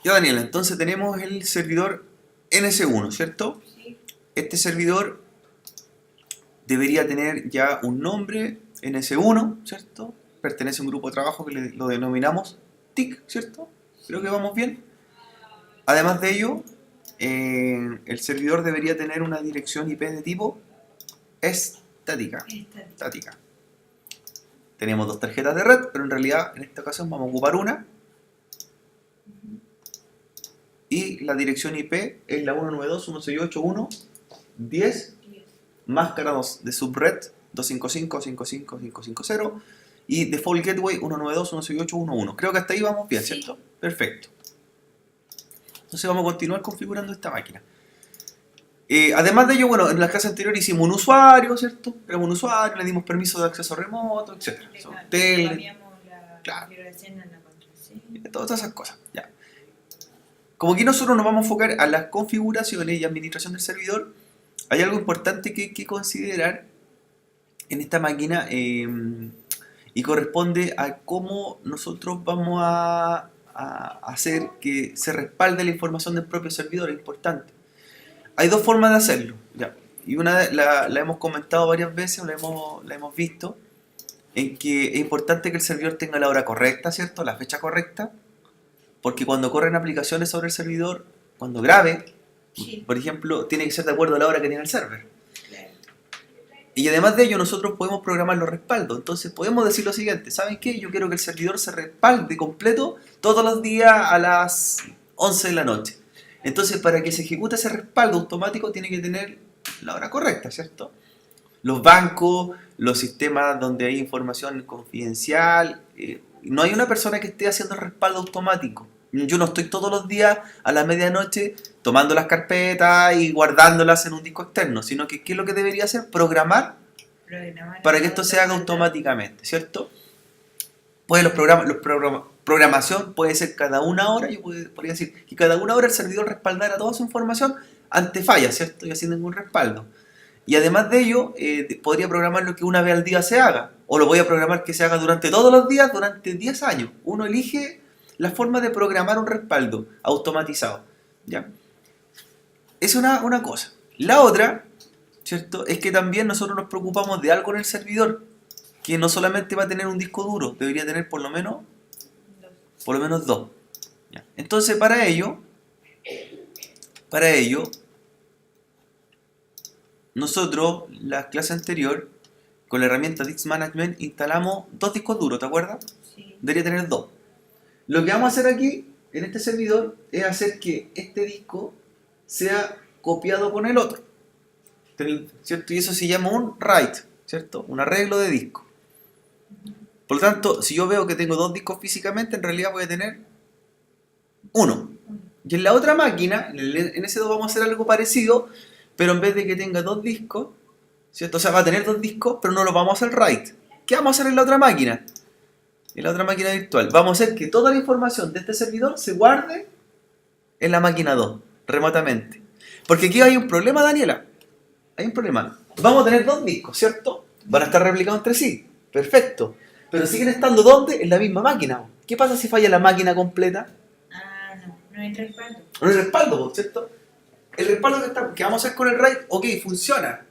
Ya, Daniela, entonces tenemos el servidor NS1, ¿cierto? Sí. Este servidor debería tener ya un nombre, NS1, ¿cierto? Pertenece a un grupo de trabajo que lo denominamos TIC, ¿cierto? Creo que vamos bien. Además de ello, el servidor debería tener una dirección IP de tipo estática. Estática. Tenemos dos tarjetas de red, pero en realidad en esta ocasión vamos a ocupar una. Y la dirección IP es la 192.168.1.10 máscara de subred 255.55.550 y default gateway 192.168.1.1. Creo que hasta ahí vamos bien, ¿cierto? Sí. Perfecto. Entonces vamos a continuar configurando esta máquina. Además de ello, bueno, en la clase anterior hicimos un usuario, ¿cierto? Creamos un usuario, le dimos permiso de acceso remoto, etc. Cambiamos la configuración en la contraseña. Todas esas cosas, ya. Como aquí nosotros nos vamos a enfocar a las configuraciones y administración del servidor, hay algo importante que hay que considerar en esta máquina y corresponde a cómo nosotros vamos a hacer que se respalde la información del propio servidor. Es importante. Hay dos formas de hacerlo, ya. Y una la hemos comentado varias veces, la hemos visto, en que es importante que el servidor tenga la hora correcta, ¿cierto? La fecha correcta, porque cuando corren aplicaciones sobre el servidor, cuando grabe, sí, por ejemplo, tiene que ser de acuerdo a la hora que tiene el server. Claro. Y además de ello, nosotros podemos programar los respaldos. Entonces podemos decir lo siguiente: ¿saben qué? Yo quiero que el servidor se respalde completo todos los días a las 11 de la noche. Entonces, para que se ejecute ese respaldo automático, tiene que tener la hora correcta, ¿cierto? Los bancos, los sistemas donde hay información confidencial, no hay una persona que esté haciendo el respaldo automático. Yo no estoy todos los días a la medianoche tomando las carpetas y guardándolas en un disco externo, sino que ¿qué es lo que debería hacer? Programar para que esto se haga automáticamente, ¿cierto? Pues programación puede ser cada una hora. Yo podría decir que cada una hora el servidor respaldara toda su información ante fallas, ¿cierto? Y así ningún respaldo. Y además de ello, podría programar lo que una vez al día se haga, o lo voy a programar que se haga durante todos los días, durante 10 años. Uno elige la forma de programar un respaldo automatizado, ¿ya? Es una cosa. La otra, ¿cierto?, es que también nosotros nos preocupamos de algo en el servidor, que no solamente va a tener un disco duro, debería tener por lo menos dos. ¿Ya? Entonces, para ello, nosotros, la clase anterior, con la herramienta Disk Management, instalamos dos discos duros, ¿te acuerdas? Sí. Debería tener dos. Lo que vamos a hacer aquí, en este servidor, es hacer que este disco sea copiado con el otro, ¿cierto? Y eso se llama un write, ¿cierto? Un arreglo de disco. Por lo tanto, si yo veo que tengo dos discos físicamente, en realidad voy a tener uno. Y en la otra máquina, en el NS2, vamos a hacer algo parecido, pero en vez de que tenga dos discos, ¿cierto? O sea, va a tener dos discos, pero no lo vamos a hacer write. ¿Qué vamos a hacer en la otra máquina? En la otra máquina virtual. Vamos a hacer que toda la información de este servidor se guarde en la máquina 2, remotamente. Porque aquí hay un problema, Daniela. Hay un problema. Vamos a tener dos discos, ¿cierto? Van a estar replicados entre sí. Perfecto. Pero siguen estando ¿dónde? En la misma máquina. ¿Qué pasa si falla la máquina completa? No hay respaldo. No hay respaldo, ¿cierto? El respaldo que vamos a hacer con el RAID, ok, funciona,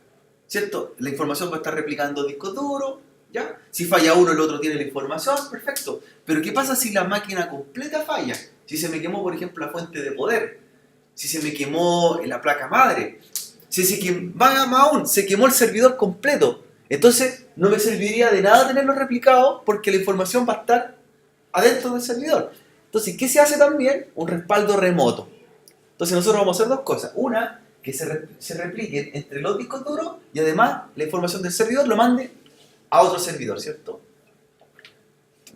¿cierto? La información va a estar replicando discos duros, ¿ya? Si falla uno, el otro tiene la información, perfecto. Pero ¿qué pasa si la máquina completa falla? Si se me quemó, por ejemplo, la fuente de poder, si se me quemó la placa madre, si se quemó el servidor completo. Entonces no me serviría de nada tenerlo replicado porque la información va a estar adentro del servidor. Entonces, ¿qué se hace también? Un respaldo remoto. Entonces nosotros vamos a hacer dos cosas. Una, que se repliquen entre los discos duros y además la información del servidor lo mande a otro servidor, ¿cierto?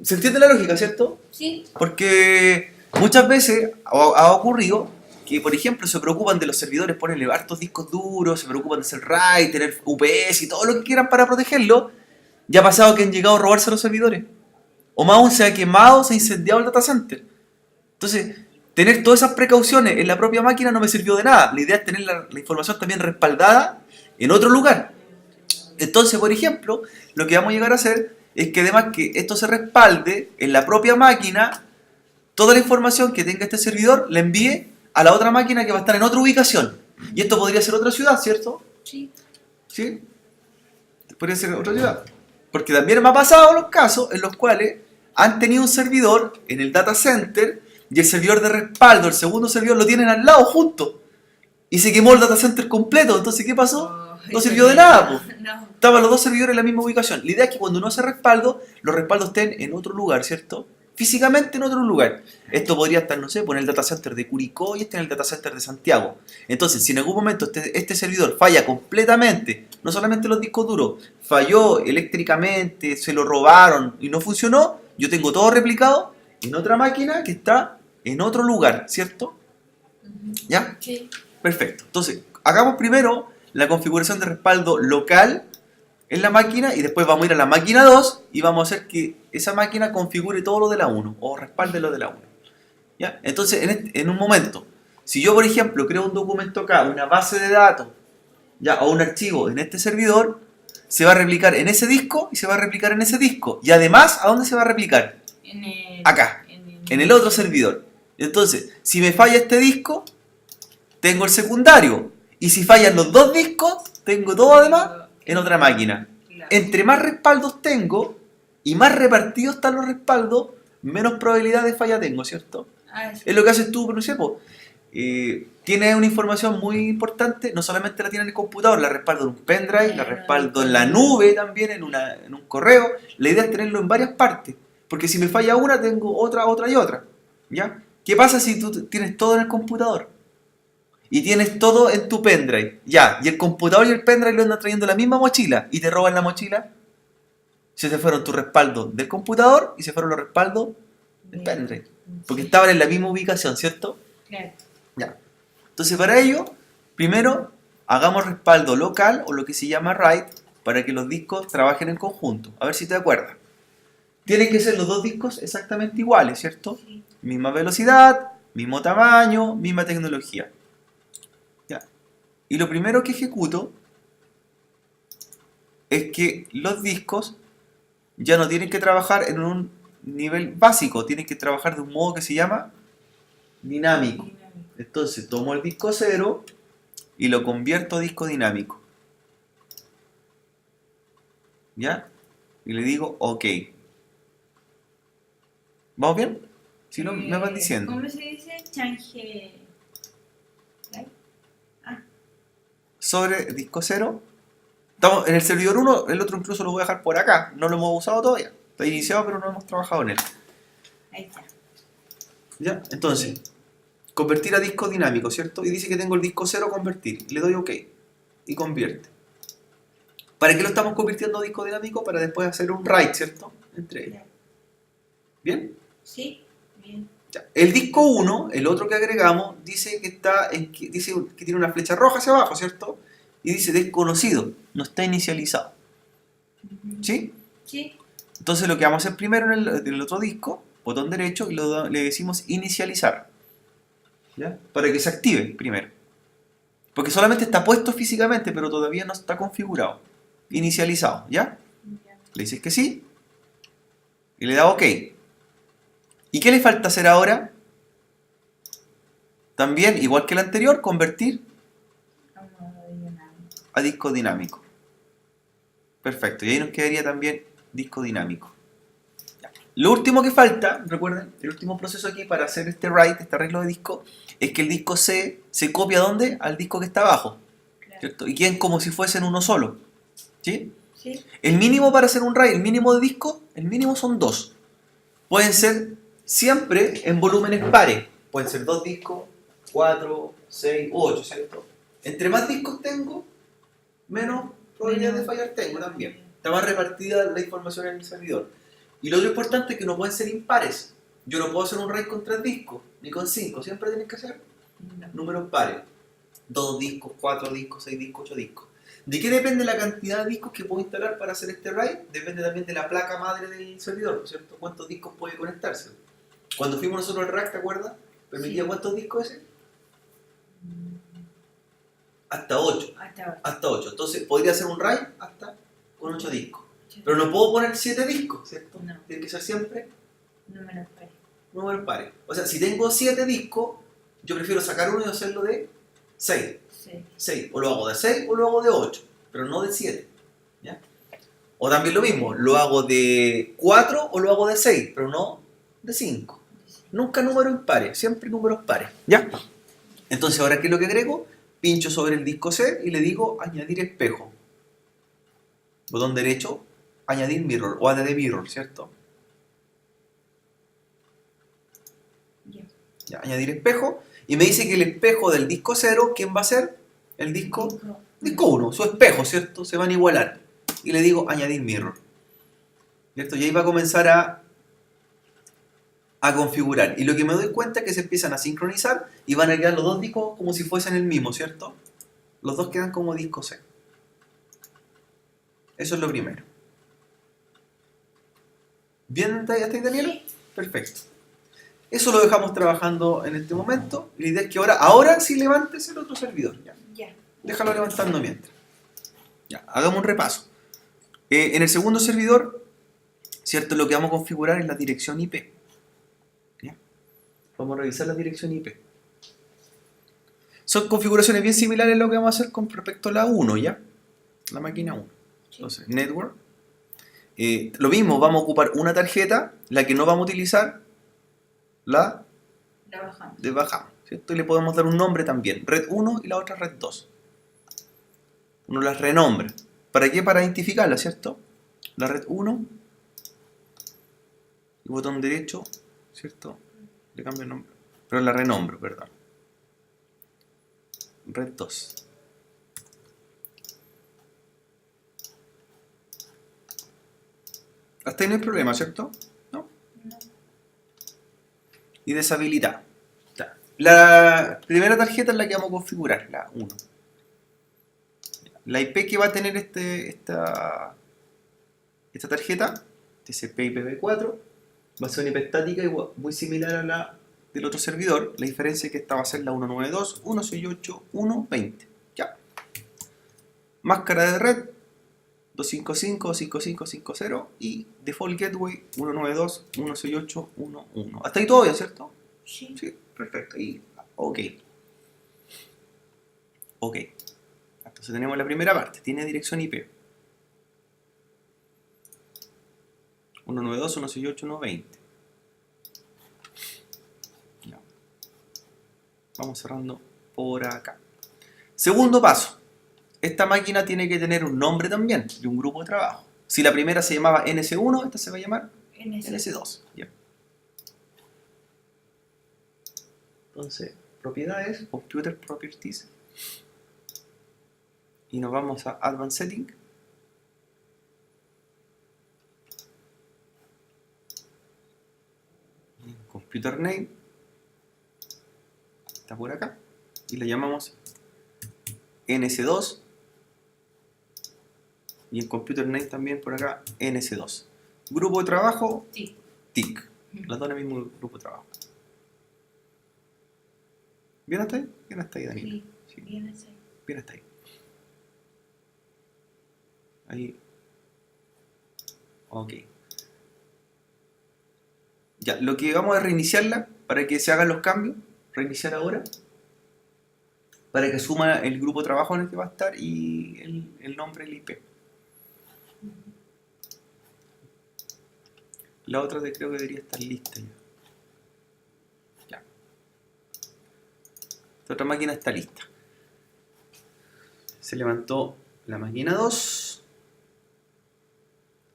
¿Se entiende la lógica, cierto? Sí. Porque muchas veces ha ocurrido que, por ejemplo, se preocupan de los servidores, ponerle hartos discos duros, se preocupan de hacer RAID, tener UPS y todo lo que quieran para protegerlo. Ya ha pasado que han llegado a robarse los servidores. O más aún, se ha quemado, se ha incendiado el data center. Entonces, tener todas esas precauciones en la propia máquina no me sirvió de nada. La idea es tener la información también respaldada en otro lugar. Entonces, por ejemplo, lo que vamos a llegar a hacer es que además que esto se respalde en la propia máquina, toda la información que tenga este servidor la envíe a la otra máquina que va a estar en otra ubicación. Y esto podría ser otra ciudad, ¿cierto? Sí. ¿Sí? Podría ser otra ciudad. Porque también me ha pasado los casos en los cuales han tenido un servidor en el data center y el servidor de respaldo, el segundo servidor, lo tienen al lado junto. Y se quemó el data center completo. Entonces, ¿qué pasó? No sirvió de nada, pues. No. Estaban los dos servidores en la misma ubicación. La idea es que cuando uno hace respaldo, los respaldos estén en otro lugar, ¿cierto? Físicamente en otro lugar. Esto podría estar, no sé, en el data center de Curicó y este en el data center de Santiago. Entonces, si en algún momento este servidor falla completamente, no solamente los discos duros, falló eléctricamente, se lo robaron y no funcionó, yo tengo todo replicado en otra máquina que está en otro lugar, ¿cierto? ¿Ya? Sí. Perfecto. Entonces, hagamos primero la configuración de respaldo local en la máquina y después vamos a ir a la máquina 2 y vamos a hacer que esa máquina configure todo lo de la 1 o respalde lo de la 1. ¿Ya? Entonces, en un momento, si yo, por ejemplo, creo un documento acá, una base de datos, ¿ya? O un archivo en este servidor, se va a replicar en ese disco y se va a replicar en ese disco. Y además, ¿a dónde se va a replicar? Acá, en el otro servidor. Entonces, si me falla este disco, tengo el secundario. Y si fallan los dos discos, tengo todo además en otra máquina. Claro. Entre más respaldos tengo y más repartidos están los respaldos, menos probabilidad de falla tengo, ¿cierto? Sí. Es lo que haces tú, pero no sé, tienes una información muy importante, no solamente la tienes en el computador, la respaldo en un pendrive, la respaldo en la nube también, en un correo. La idea es tenerlo en varias partes, porque si me falla una, tengo otra y otra. ¿Ya? ¿Qué pasa si tú tienes todo en el computador? Y tienes todo en tu pendrive. Ya, y el computador y el pendrive lo andan trayendo en la misma mochila y te roban la mochila. Se fueron tus respaldos del computador y se fueron los respaldos del pendrive. Porque estaban en la misma ubicación, ¿cierto? Claro. Ya. Entonces, para ello, primero hagamos respaldo local o lo que se llama RAID para que los discos trabajen en conjunto. A ver si te acuerdas. Tienen que ser los dos discos exactamente iguales, ¿cierto? Sí. Misma velocidad, mismo tamaño, misma tecnología. Ya. Y lo primero que ejecuto es que los discos ya no tienen que trabajar en un nivel básico, tienen que trabajar de un modo que se llama dinámico. Entonces tomo el disco 0 y lo convierto a disco dinámico. ¿Ya? Y le digo OK. ¿Vamos bien? Si no, me vas diciendo. ¿Cómo se dice? Change. Sobre disco 0. Estamos en el servidor 1, el otro incluso lo voy a dejar por acá. No lo hemos usado todavía. Está iniciado, pero no hemos trabajado en él. Ahí está. ¿Ya? Entonces, convertir a disco dinámico, ¿cierto? Y dice que tengo el disco 0 convertir. Le doy OK. Y convierte. ¿Para qué lo estamos convirtiendo a disco dinámico? Para después hacer un write, ¿cierto? Entre ellos. ¿Bien? Sí, bien. Ya. El disco 1, el otro que agregamos, dice que dice que tiene una flecha roja hacia abajo, ¿cierto? Y dice desconocido, no está inicializado. ¿Sí? Sí. Entonces lo que vamos a hacer primero en el otro disco, botón derecho, y le decimos inicializar. ¿Ya? Para que se active primero. Porque solamente está puesto físicamente, pero todavía no está configurado. Inicializado, ¿ya? Le dices que sí. Y le da OK. ¿Y qué le falta hacer ahora? También, igual que el anterior, convertir a disco dinámico. Perfecto, y ahí nos quedaría también disco dinámico. Ya. Lo último que falta, recuerden, el último proceso aquí para hacer este write, este arreglo de disco, es que el disco C se copia ¿a dónde? Al disco que está abajo. Claro. ¿Cierto? Y queden como si fuesen uno solo. ¿Sí? Sí. El mínimo para hacer un write, el mínimo de disco, el mínimo son 2. Pueden ser siempre en volúmenes pares. Pueden ser 2 discos, 4, 6 u 8, ¿cierto? Entre más discos tengo, menos probabilidad de fallar tengo también. Está más repartida la información en el servidor. Y lo otro importante es que no pueden ser impares. Yo no puedo hacer un RAID con 3 discos, ni con 5. Siempre tienes que hacer números pares. 2 discos, 4 discos, 6 discos, 8 discos. ¿De qué depende la cantidad de discos que puedo instalar para hacer este RAID? Depende también de la placa madre del servidor, ¿cierto? ¿Cuántos discos puede conectarse? Cuando fuimos nosotros al rack, ¿te acuerdas? ¿Permitía cuántos discos ese? Hasta 8. Hasta 8. Entonces podría hacer un RAID hasta con 8 discos. Pero no puedo poner 7 discos, ¿cierto? No. Tiene que ser siempre Números pares. números pares. O sea, si tengo 7 discos, yo prefiero sacar uno y hacerlo de 6. Sí. 6. O lo hago de 6 o lo hago de 8, pero no de 7. ¿Ya? O también lo mismo, lo hago de 4 o lo hago de 6, pero no de 5. Nunca números impares, siempre números pares. ¿Ya? Entonces, ahora, ¿qué es lo que agrego? Pincho sobre el disco C y le digo añadir espejo. Botón derecho, añadir mirror o add mirror, ¿cierto? Ya. Ya, añadir espejo. Y me dice que el espejo del disco 0, ¿quién va a ser? El disco 1, su espejo, ¿cierto? Se van a igualar. Y le digo añadir mirror. ¿Cierto? Y ahí va a comenzar a configurar. Y lo que me doy cuenta es que se empiezan a sincronizar y van a quedar los dos discos como si fuesen el mismo, ¿cierto? Los dos quedan como disco C. Eso es lo primero. ¿Bien hasta ahí, Daniela? Sí. Perfecto. Eso lo dejamos trabajando en este momento. La idea es que ahora sí levantes el otro servidor. ¿Ya? Ya. Déjalo levantando mientras. Ya, hagamos un repaso. En el segundo servidor, ¿cierto? Lo que vamos a configurar es la dirección IP. ¿Ya? Vamos a revisar la dirección IP. Son configuraciones bien similares a lo que vamos a hacer con respecto a la 1, ¿ya? La máquina 1. Sí. Entonces, network. Lo mismo, vamos a ocupar una tarjeta, la que no vamos a utilizar, la La bajamos. de bajamos, ¿cierto? Y le podemos dar un nombre también, red 1 y la otra red 2. Uno las renombra. ¿Para qué? Para identificarla, ¿cierto? La red 1 y botón derecho, ¿cierto? Le cambio el nombre, pero la renombro, perdón. Red 2. Hasta ahí no hay problema, ¿cierto? ¿No? No. Y deshabilitar. Ya. La primera tarjeta es la que vamos a configurar, la 1. La IP que va a tener esta tarjeta, TCP IPv4, va a ser una IP estática igual, muy similar a la del otro servidor. La diferencia es que esta va a ser la 192.168.1.20. Ya. Máscara de red 255.55.50 y default gateway 192.168.1.1. Hasta ahí todo bien, ¿cierto? Sí. Sí, perfecto. Y ok. Ok. Entonces tenemos la primera parte. Tiene dirección IP. 192.168.1.20. Ya. Vamos cerrando por acá. Segundo paso. Esta máquina tiene que tener un nombre también y un grupo de trabajo. Si la primera se llamaba NS1, esta se va a llamar NS2. Ya. Entonces, propiedades, Computer Properties. Y nos vamos a Advanced Setting. Computer Name. Está por acá. Y le llamamos NS2. Y en Computer Name también por acá NS2. Grupo de trabajo, Sí. TIC. Las dos en el mismo grupo de trabajo. ¿Bien hasta ahí? Bien hasta ahí, Daniel. Sí. Sí. Bien así. Bien hasta ahí. Ahí. Ok. Ya, lo que vamos a reiniciarla para que se hagan los cambios. Reiniciar ahora. Para que suma el grupo de trabajo en el que va a estar y el nombre del IP. La otra creo que debería estar lista ya. Ya. Esta otra máquina está lista. Se levantó la máquina 2.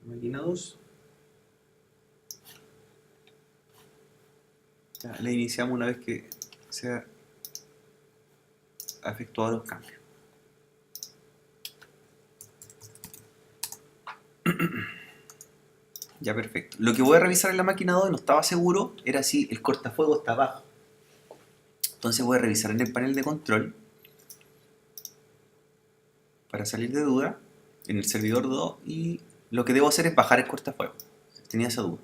Máquina 2. Ya, la iniciamos una vez que se ha efectuado los cambios. Ya, perfecto. Lo que voy a revisar en la máquina 2, no estaba seguro, era si el cortafuego está abajo. Entonces voy a revisar en el panel de control para salir de duda en el servidor 2 y lo que debo hacer es bajar el cortafuego. Tenía esa duda.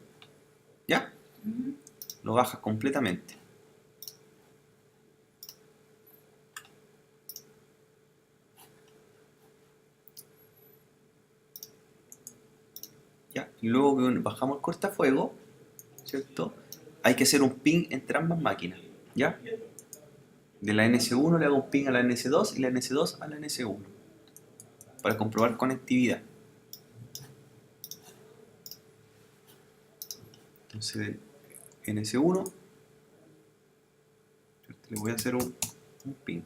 ¿Ya? Lo bajas completamente. ¿Ya? Y luego que bajamos el cortafuego, ¿cierto? hay que hacer un ping entre ambas máquinas, ¿ya? De la NS1 le hago un ping a la NS2 y la NS2 a la NS1 para comprobar conectividad. Entonces, NS1 le voy a hacer un ping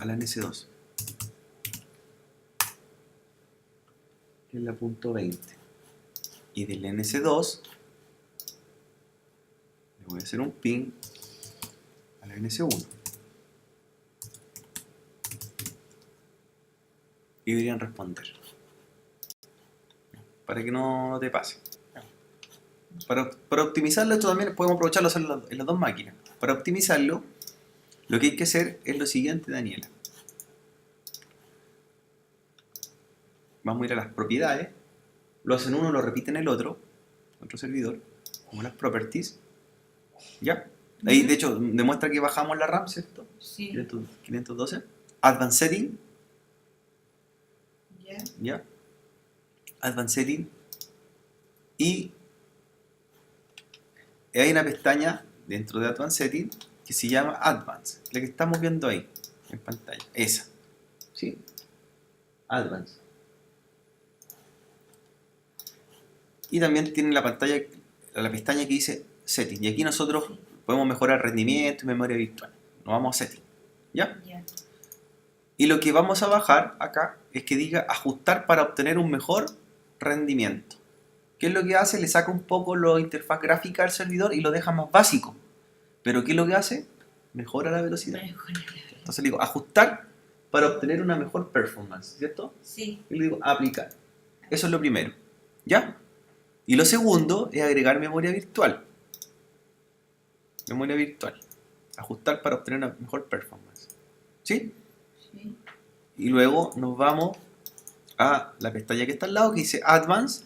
a la NS2, que es la punto 20, y del NS2 le voy a hacer un ping a la NS1 y deberían responder para que no te pase. Para optimizarlo, esto también podemos aprovecharlo en las dos máquinas. Para optimizarlo, lo que hay que hacer es lo siguiente, Daniela. Vamos a ir a las propiedades, lo hacen uno, lo repiten el otro servidor, como las properties, ¿ya? Ahí, de hecho, demuestra que bajamos la RAM, ¿cierto? Sí. 512. Advanced Setting, Ya. ¿ya? Advanced Setting. Y hay una pestaña dentro de Advanced Setting que se llama Advanced, la que estamos viendo ahí en pantalla, esa, ¿sí? Advanced. Y también tiene la pestaña que dice Setting, y aquí nosotros podemos mejorar rendimiento y memoria virtual. Nos vamos a Setting, ¿ya? Ya. Y lo que vamos a bajar acá es que diga ajustar para obtener un mejor rendimiento. ¿Qué es lo que hace? Le saca un poco la interfaz gráfica al servidor y lo deja más básico. ¿Pero qué es lo que hace? Mejora la velocidad. Entonces le digo ajustar para obtener una mejor performance, ¿cierto? Sí. Y le digo aplicar. Eso es lo primero, ¿ya? Y lo segundo es agregar memoria virtual. Memoria virtual. Ajustar para obtener una mejor performance. ¿Sí? Sí. Y luego nos vamos a la pestaña que está al lado que dice Advanced.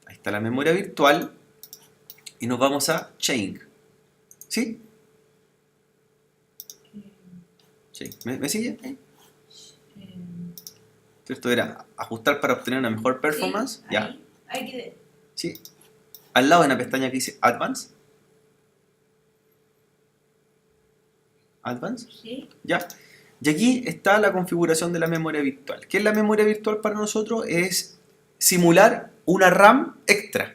Ahí está la memoria virtual. Y nos vamos a Change. ¿Sí? Sí. ¿Me sigue? Esto era ajustar para obtener una mejor performance. Sí, Ya. ahí quedé. Sí. Al lado de una pestaña que dice Advanced. Advanced. Sí. ¿Ya? Y aquí está la configuración de la memoria virtual. ¿Qué es la memoria virtual para nosotros? Es simular una RAM extra.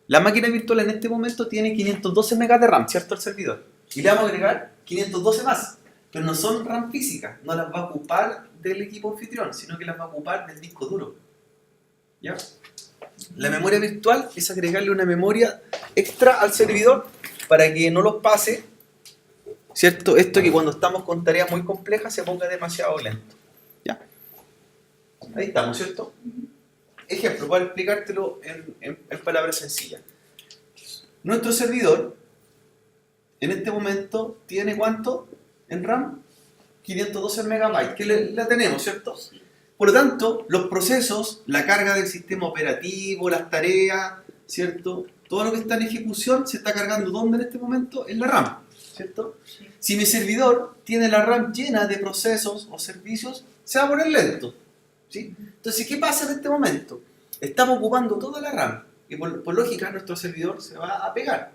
La máquina virtual en este momento tiene 512 MB de RAM, ¿cierto? El servidor. Y le vamos a agregar 512 más. Pero no son RAM físicas, no las va a ocupar del equipo anfitrión, sino que las va a ocupar del disco duro. ¿Ya? La memoria virtual es agregarle una memoria extra al servidor para que no los pase, ¿cierto? Esto que cuando estamos con tareas muy complejas se ponga demasiado lento. ¿Ya? Ahí estamos, ¿cierto? Ejemplo, para explicártelo en palabras sencillas. Nuestro servidor, en este momento, ¿tiene cuánto en RAM? 512 MB, que la tenemos, ¿cierto? Por lo tanto, los procesos, la carga del sistema operativo, las tareas, ¿cierto? Todo lo que está en ejecución se está cargando ¿dónde en este momento? En la RAM, ¿cierto? Sí. Si mi servidor tiene la RAM llena de procesos o servicios, se va a poner lento, ¿sí? Entonces, ¿qué pasa en este momento? Estamos ocupando toda la RAM y por lógica nuestro servidor se va a pegar.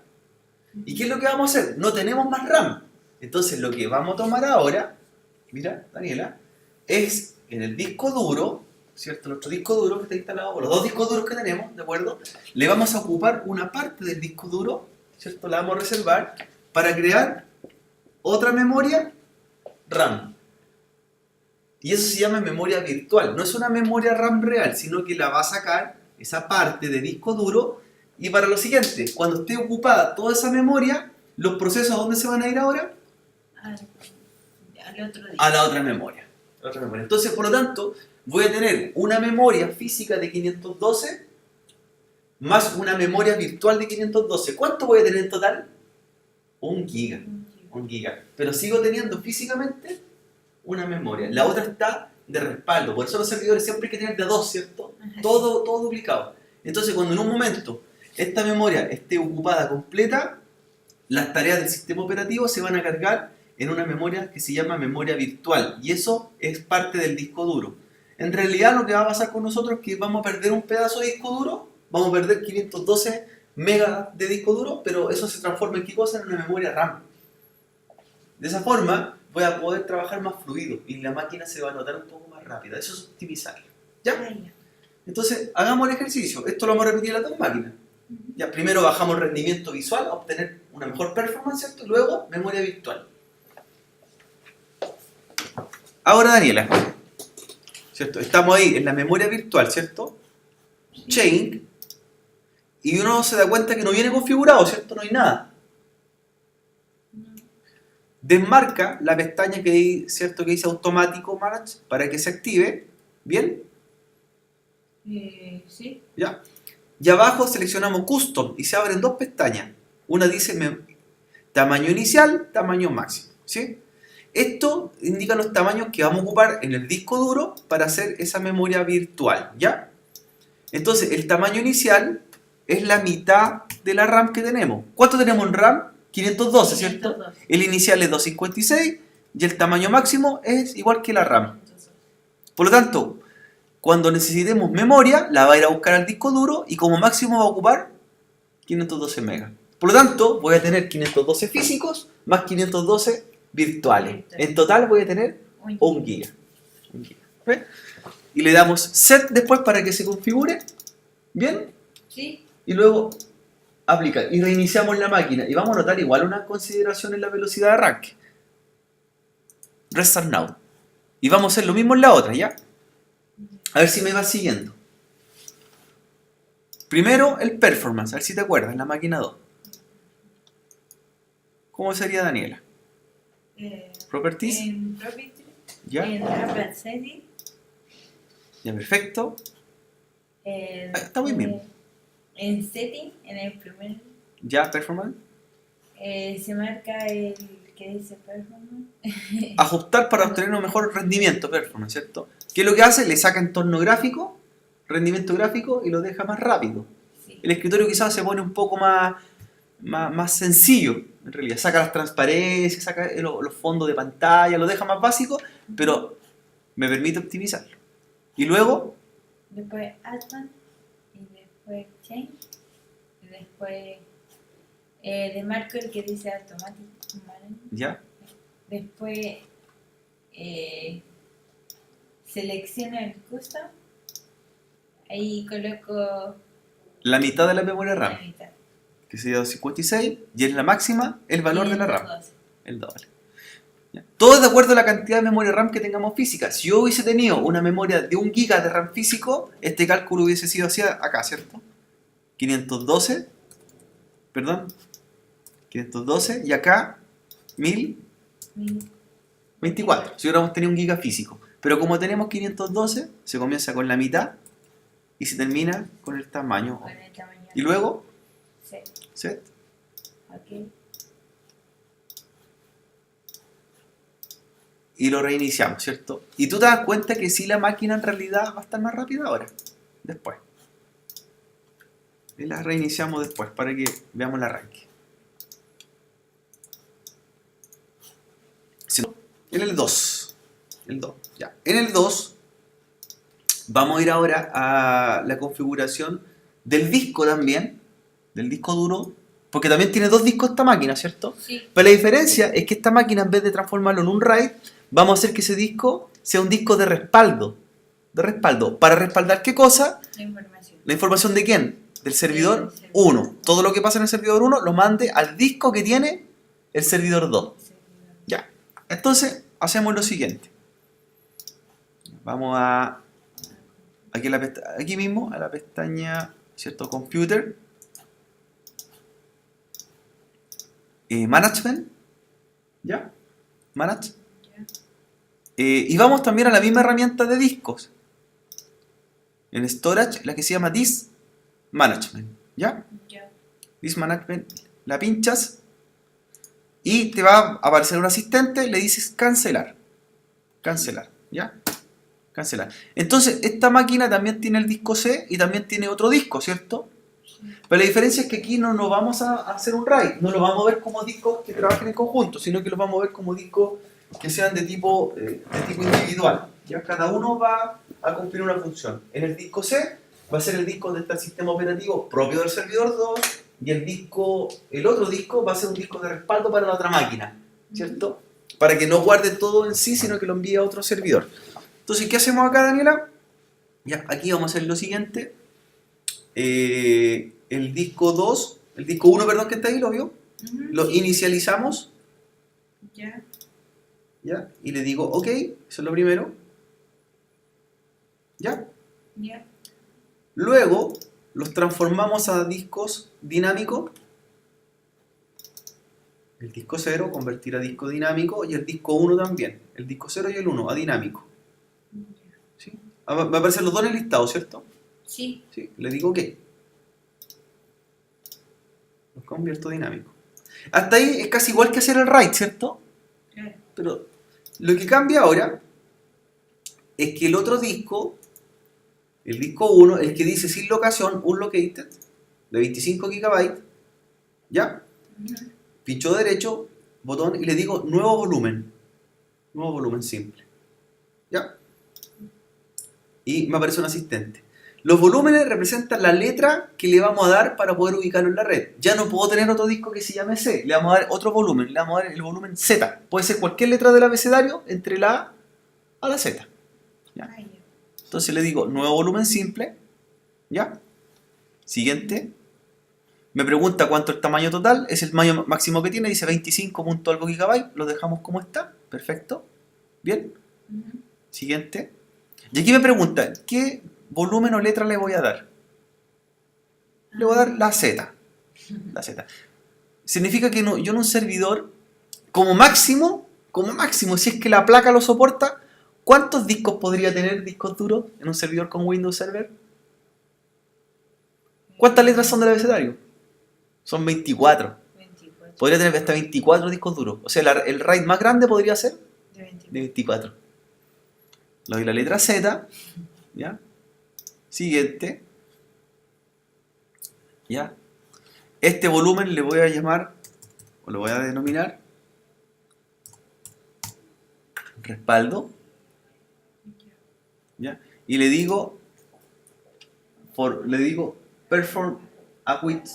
¿Y qué es lo que vamos a hacer? No tenemos más RAM. Entonces, lo que vamos a tomar ahora, mira, Daniela, es en el disco duro, ¿cierto? Nuestro disco duro que está instalado, o los dos discos duros que tenemos, ¿de acuerdo? Le vamos a ocupar una parte del disco duro, ¿cierto? La vamos a reservar para crear otra memoria RAM. Y eso se llama memoria virtual. No es una memoria RAM real, sino que la va a sacar esa parte de disco duro. Y para lo siguiente, cuando esté ocupada toda esa memoria, los procesos ¿a dónde se van a ir ahora? Al otro día. A la otra memoria. Entonces, por lo tanto, voy a tener una memoria física de 512 más una memoria virtual de 512. ¿Cuánto voy a tener en total? 1 giga. 1 giga. Pero sigo teniendo físicamente una memoria. La otra está de respaldo. Por eso los servidores siempre hay que tener de 2, ¿cierto? Todo duplicado. Entonces, cuando en un momento esta memoria esté ocupada completa, las tareas del sistema operativo se van a cargar en una memoria que se llama memoria virtual. Y eso es parte del disco duro. En realidad lo que va a pasar con nosotros es que vamos a perder un pedazo de disco duro, vamos a perder 512 megas de disco duro, pero eso se transforma en qué cosa, en una memoria RAM. De esa forma voy a poder trabajar más fluido y la máquina se va a notar un poco más rápida. Eso es optimizar. ¿Ya? Entonces, hagamos el ejercicio. Esto lo vamos a repetir en las dos máquinas. Ya, primero bajamos el rendimiento visual a obtener una mejor performance, ¿cierto? Y luego memoria virtual. Ahora, Daniela, ¿cierto? Estamos ahí en la memoria virtual, ¿cierto? Chain. Y uno se da cuenta que no viene configurado, ¿cierto? No hay nada. Desmarca la pestaña que, ¿cierto? Que dice automático manage para que se active. ¿Bien? Sí. Ya. Y abajo seleccionamos Custom y se abren dos pestañas. Una dice tamaño inicial, tamaño máximo. ¿Sí? Esto indica los tamaños que vamos a ocupar en el disco duro para hacer esa memoria virtual. ¿Ya? Entonces, el tamaño inicial es la mitad de la RAM que tenemos. ¿Cuánto tenemos en RAM? 512, ¿cierto? 512. El inicial es 256 y el tamaño máximo es igual que la RAM. Por lo tanto, cuando necesitemos memoria, la va a ir a buscar al disco duro y como máximo va a ocupar 512 megas. Por lo tanto, voy a tener 512 físicos más 512 virtuales. En total voy a tener 1 giga. ¿Ve? Y le damos set después para que se configure. ¿Bien? Sí. Y luego aplicar. Y reiniciamos la máquina. Y vamos a notar igual una consideración en la velocidad de arranque. Restart now. Y vamos a hacer lo mismo en la otra, ¿ya? A ver si me vas siguiendo. Primero el performance, a ver si te acuerdas, en la máquina 2. ¿Cómo sería, Daniela? Properties. En Property. ¿Ya? En Rapid Setting. Ya, perfecto. Está muy bien. En Setting, en el primer. ¿Ya, performance? Se marca el que dice Performance. Ajustar para obtener un mejor rendimiento, performance, ¿cierto? ¿Qué es lo que hace? Le saca entorno gráfico, rendimiento gráfico y lo deja más rápido. Sí. El escritorio quizás se pone un poco más sencillo, en realidad. Saca las transparencias, saca los fondos de pantalla, lo deja más básico, pero me permite optimizarlo. Y luego, Después Advanced. Y después Change. Y después demarco el que dice Automatic Management. ¿ya? Después selecciono el custom. Ahí coloco La mitad de la memoria la RAM, mitad. que sería 256, y es la máxima, el valor de la RAM, 512. el doble. ¿Ya? Todo es de acuerdo a la cantidad de memoria RAM que tengamos física. Si yo hubiese tenido una memoria de 1 GB de RAM físico, este cálculo hubiese sido así acá, ¿cierto? 512, perdón, 512, y acá 1024, si hubiéramos tenido 1 GB físico. Pero como tenemos 512, se comienza con la mitad y se termina con el tamaño. Con el tamaño. Y luego, Sí. set. Ok. Y lo reiniciamos, ¿cierto? Y tú te das cuenta que sí, la máquina en realidad va a estar más rápida ahora, después. Y la reiniciamos después para que veamos el arranque. En el 2. El 2, ya. En el 2 vamos a ir ahora a la configuración del disco también, del disco duro, porque también tiene dos discos esta máquina, ¿cierto? Sí. Pero la diferencia es que esta máquina, en vez de transformarlo en un RAID, vamos a hacer que ese disco sea un disco de respaldo. De respaldo. ¿Para respaldar qué cosa? La información. ¿La información de quién? Del servidor Del servidor. 1. Todo lo que pasa en el servidor 1 lo mande al disco que tiene el servidor 2. Ya. Entonces, hacemos lo siguiente. Vamos a... Aquí mismo, a la pestaña, ¿cierto? Computer. Management. ¿Ya? Manage. Ya. Y vamos también a la misma herramienta de discos. En Storage, la que se llama Disk Management. ¿Ya? Ya. Disk Management. La pinchas y te va a aparecer un asistente. Le dices cancelar. Cancelar. ¿Ya? Cancelar. Entonces, esta máquina también tiene el disco C y también tiene otro disco, ¿cierto? Pero la diferencia es que aquí no nos vamos a hacer un RAID, no lo vamos a ver como discos que trabajen en conjunto, sino que los vamos a ver como discos que sean de tipo individual. ¿Ya? Cada uno va a a cumplir una función. En el disco C va a ser el disco donde está el sistema operativo propio del servidor 2 y el otro disco va a ser un disco de respaldo para la otra máquina, ¿cierto? Para que no guarde todo en sí, sino que lo envíe a otro servidor. Entonces, ¿qué hacemos acá, Daniela? Ya, aquí vamos a hacer lo siguiente. El disco 2, el disco 1, perdón, que está ahí, ¿lo vio? Lo inicializamos, Ya. ¿ya? Y le digo, ok, eso es lo primero. ¿Ya? Ya. Luego los transformamos a discos dinámicos. El disco 0 convertir a disco dinámico y el disco 1 también. El disco 0 y el 1 a dinámico. ¿Sí? Va a aparecer los dos en el listado, ¿cierto? Sí. ¿Sí? Le digo ok. Los convierto a dinámico. Hasta ahí es casi igual que hacer el write, ¿cierto? Claro. Pero lo que cambia ahora es que el otro disco, el disco 1, el que dice sin locación, unlocated, de 25 GB, ¿ya? Pincho derecho, botón, y le digo nuevo volumen simple, ¿ya? Y me aparece un asistente. Los volúmenes representan la letra que le vamos a dar para poder ubicarlo en la red. Ya no puedo tener otro disco que se llame C, le vamos a dar otro volumen, le vamos a dar el volumen Z. Puede ser cualquier letra del abecedario entre la A a la Z. ¿Ya? Entonces le digo nuevo volumen simple, ¿ya? Siguiente. Me pregunta cuánto es el tamaño total, es el tamaño máximo que tiene, dice 25 punto algo gigabytes, lo dejamos como está, perfecto, bien. Siguiente. Y aquí me pregunta, ¿qué volumen o letra le voy a dar? Le voy a dar la Z. La Z. Significa que yo en un servidor, como máximo, si es que la placa lo soporta, ¿cuántos discos podría tener discos duros en un servidor con Windows Server? ¿Cuántas letras son del abecedario? Son 24. 24. Podría tener hasta 24 discos duros. O sea, el RAID más grande podría ser De 24. de 24. Le doy la letra Z. ¿Ya? Siguiente. ¿Ya? Este volumen le voy a llamar, o lo voy a denominar, respaldo. ¿Ya? Y le digo perform a quit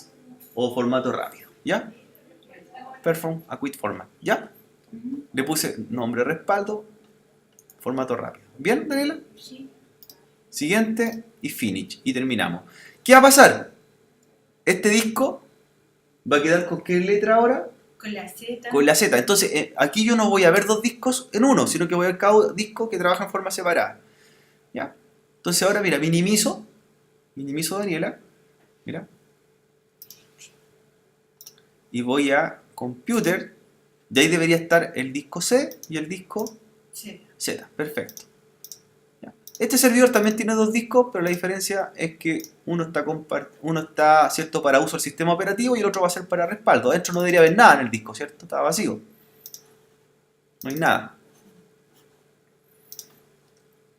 o formato rápido. ¿Ya? Perform a quit format. ¿Ya? Le puse nombre respaldo, formato rápido. ¿Bien, Daniela? Sí. Siguiente y finish. Y terminamos. ¿Qué va a pasar? Este disco va a quedar con qué letra ahora? Con la Z. Con la Z. Entonces, aquí yo no voy a ver dos discos en uno, sino que voy a ver cada disco que trabaja en forma separada. ¿Ya? Entonces ahora, mira, minimizo Daniela. Mira. Y voy a Computer. Y ahí debería estar el disco C y el disco Z. Z. Perfecto. ¿Ya? Este servidor también tiene dos discos, pero la diferencia es que uno está, ¿cierto?, para uso del sistema operativo y el otro va a ser para respaldo. Adentro no debería haber nada en el disco, ¿cierto? Está vacío. No hay nada.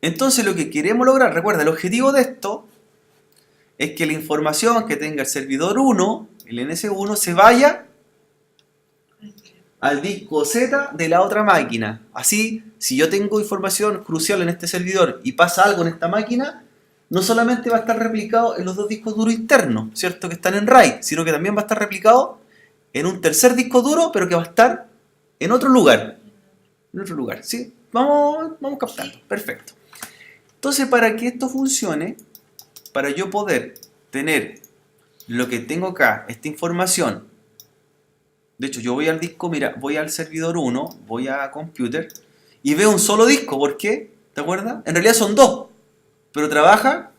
Entonces lo que queremos lograr, recuerda, el objetivo de esto es que la información que tenga el servidor 1, el NS1, se vaya al disco Z de la otra máquina. Así, si yo tengo información crucial en este servidor y pasa algo en esta máquina, no solamente va a estar replicado en los dos discos duros internos, ¿cierto?, que están en RAID, sino que también va a estar replicado en un tercer disco duro, pero que va a estar en otro lugar. En otro lugar, ¿sí? Vamos captando. Perfecto. Entonces, para que esto funcione, para yo poder tener lo que tengo acá, esta información, de hecho yo voy al disco, mira, voy al servidor 1, voy a Computer y veo un solo disco. ¿Por qué? ¿Te acuerdas? En realidad son dos, pero trabaja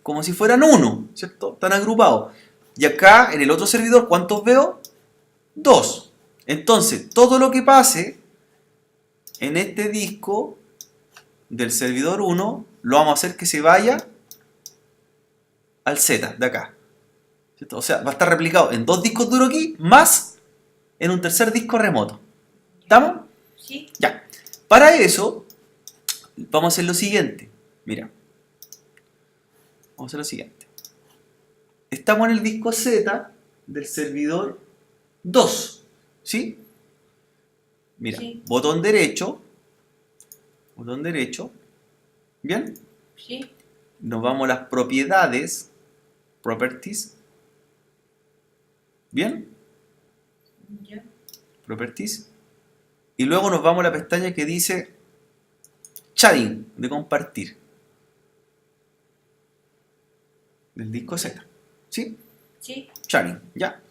como si fueran uno, ¿cierto? Están agrupados. Y acá, en el otro servidor, ¿cuántos veo? Dos. Entonces, todo lo que pase en este disco del servidor 1, lo vamos a hacer que se vaya al Z de acá, ¿cierto? O sea, va a estar replicado en dos discos duros aquí, más en un tercer disco remoto. ¿Estamos? Sí. Ya. Para eso, vamos a hacer lo siguiente. Mira. Vamos a hacer lo siguiente. Estamos en el disco Z del servidor 2. ¿Sí? Mira, Sí. botón derecho. Botón derecho. ¿Bien? Sí. Nos vamos a las propiedades, properties. ¿Bien? Ya. Properties. Y luego nos vamos a la pestaña que dice sharing, de compartir. Del disco Z. ¿Sí? Sí. Sharing, ya.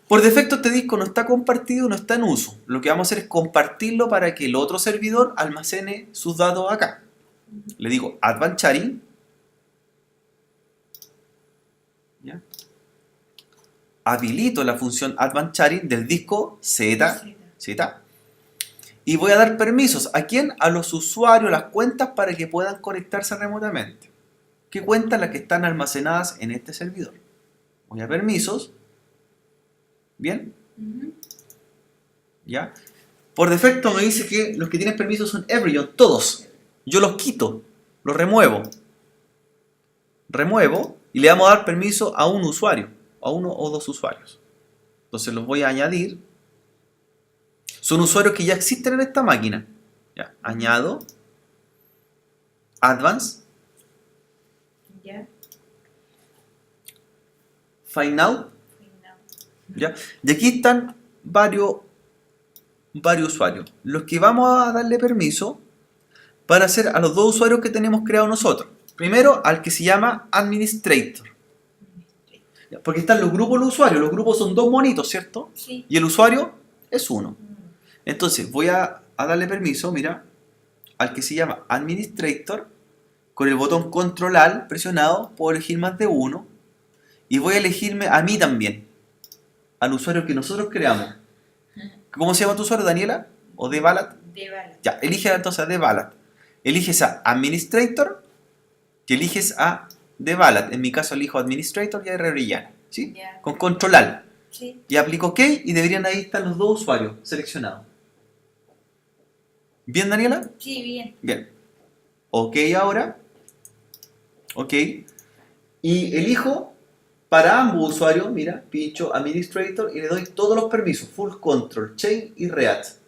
Por defecto este disco no está compartido, no está en uso. Lo que vamos a hacer es compartirlo para que el otro servidor almacene sus datos acá. Le digo Advanced Sharing. ¿Ya? Habilito la función Advanced Sharing del disco Z. Y voy a dar permisos. ¿A quién? A los usuarios, las cuentas para que puedan conectarse remotamente. ¿Qué cuentas? Las que están almacenadas en este servidor. Voy a permisos. ¿Bien? ¿Ya? Por defecto me dice que los que tienen permisos son everyone, todos. Yo los quito, los remuevo. Remuevo y le vamos a dar permiso a un usuario, a uno o dos usuarios. Entonces los voy a añadir. Son usuarios que ya existen en esta máquina. Ya, añado. Advance. Ya. Find Now. ¿Ya? Y aquí están varios usuarios. Los que vamos a darle permiso van a ser a los dos usuarios que tenemos creados nosotros. Primero al que se llama Administrator. ¿Ya? Porque están los grupos de los usuarios. Los grupos son dos monitos, ¿cierto? Sí. Y el usuario es uno. Entonces voy a darle permiso, mira, al que se llama Administrator. Con el botón Control Alt presionado puedo elegir más de uno. Y voy a elegirme a mí también. Al usuario que nosotros creamos. ¿Cómo se llama tu usuario, Daniela? ¿O de Balat? De bala. Ya, elige entonces a de Balat. Eliges a Administrator y eliges a de Balat. En mi caso elijo Administrator y a Revillana. ¿Sí? Ya. Con Control Alt. Sí. Y aplico OK y deberían ahí estar los dos usuarios seleccionados. ¿Bien, Daniela? Sí, bien. Bien. OK ahora. OK. Y elijo para ambos usuarios, mira, pincho Administrator y le doy todos los permisos. Full Control, Chain y React.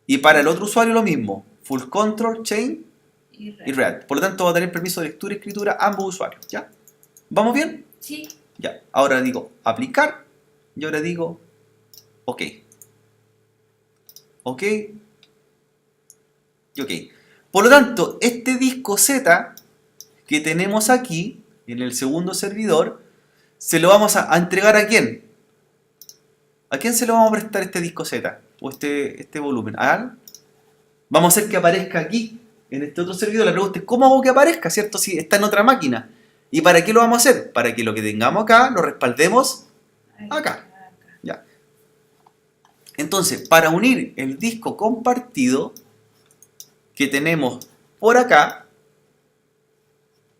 Y para el otro usuario lo mismo. Full Control, Chain Y y React. Por lo tanto va a tener permiso de lectura y escritura ambos usuarios. ¿Ya? ¿Vamos bien? Sí. Ya. Ahora digo aplicar. Y ahora digo OK. OK. Y OK. Por lo tanto, este disco Z que tenemos aquí, en el segundo servidor, se lo vamos a entregar ¿a quién? ¿A quién se lo vamos a prestar este disco Z? O este volumen. Vamos a hacer que aparezca aquí, en este otro servidor. La pregunta es, ¿cómo hago que aparezca? ¿Cierto? Si está en otra máquina. ¿Y para qué lo vamos a hacer? Para que lo que tengamos acá lo respaldemos Ahí, acá. Ya. Entonces, para unir el disco compartido que tenemos por acá,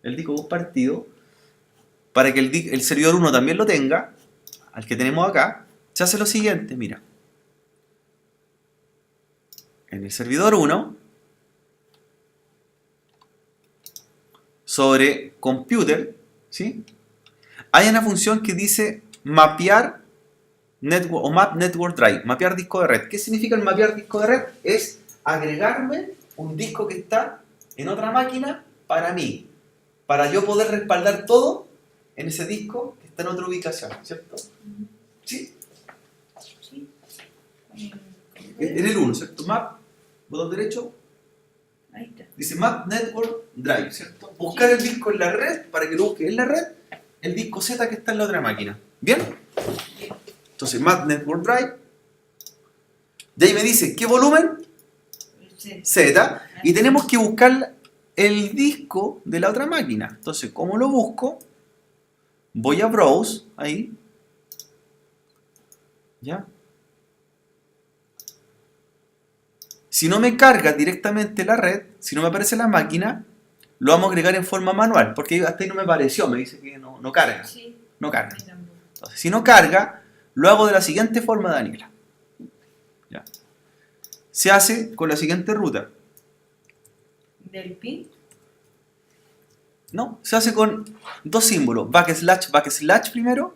el disco compartido, para que el servidor 1 también lo tenga, al que tenemos acá, se hace lo siguiente, mira. En el servidor 1, sobre computer, ¿sí? Hay una función que dice mapear network o map network drive, mapear disco de red. ¿Qué significa el mapear disco de red? Es agregarme un disco que está en otra máquina para mí, para yo poder respaldar todo en ese disco que está en otra ubicación, ¿cierto? ¿Sí? Sí. En el 1, ¿cierto? Map, botón derecho, Ahí está. dice Map Network Drive, ¿cierto? Buscar el disco en la red, para que lo busque en la red, el disco Z que está en la otra máquina. ¿Bien? Bien. Entonces, Map Network Drive. De ahí me dice, ¿qué volumen? Sí. Z. Y tenemos que buscar el disco de la otra máquina. Entonces, ¿cómo lo busco? Voy a Browse, ahí. ¿Ya? Si no me carga directamente la red, si no me aparece la máquina, lo vamos a agregar en forma manual, porque hasta ahí no me apareció, me dice que no carga. Sí. No carga. Ahí tampoco. Entonces, si no carga, lo hago de la siguiente forma, Daniela. ¿Ya? Se hace con la siguiente ruta. Del pin. No, se hace con dos símbolos, backslash primero,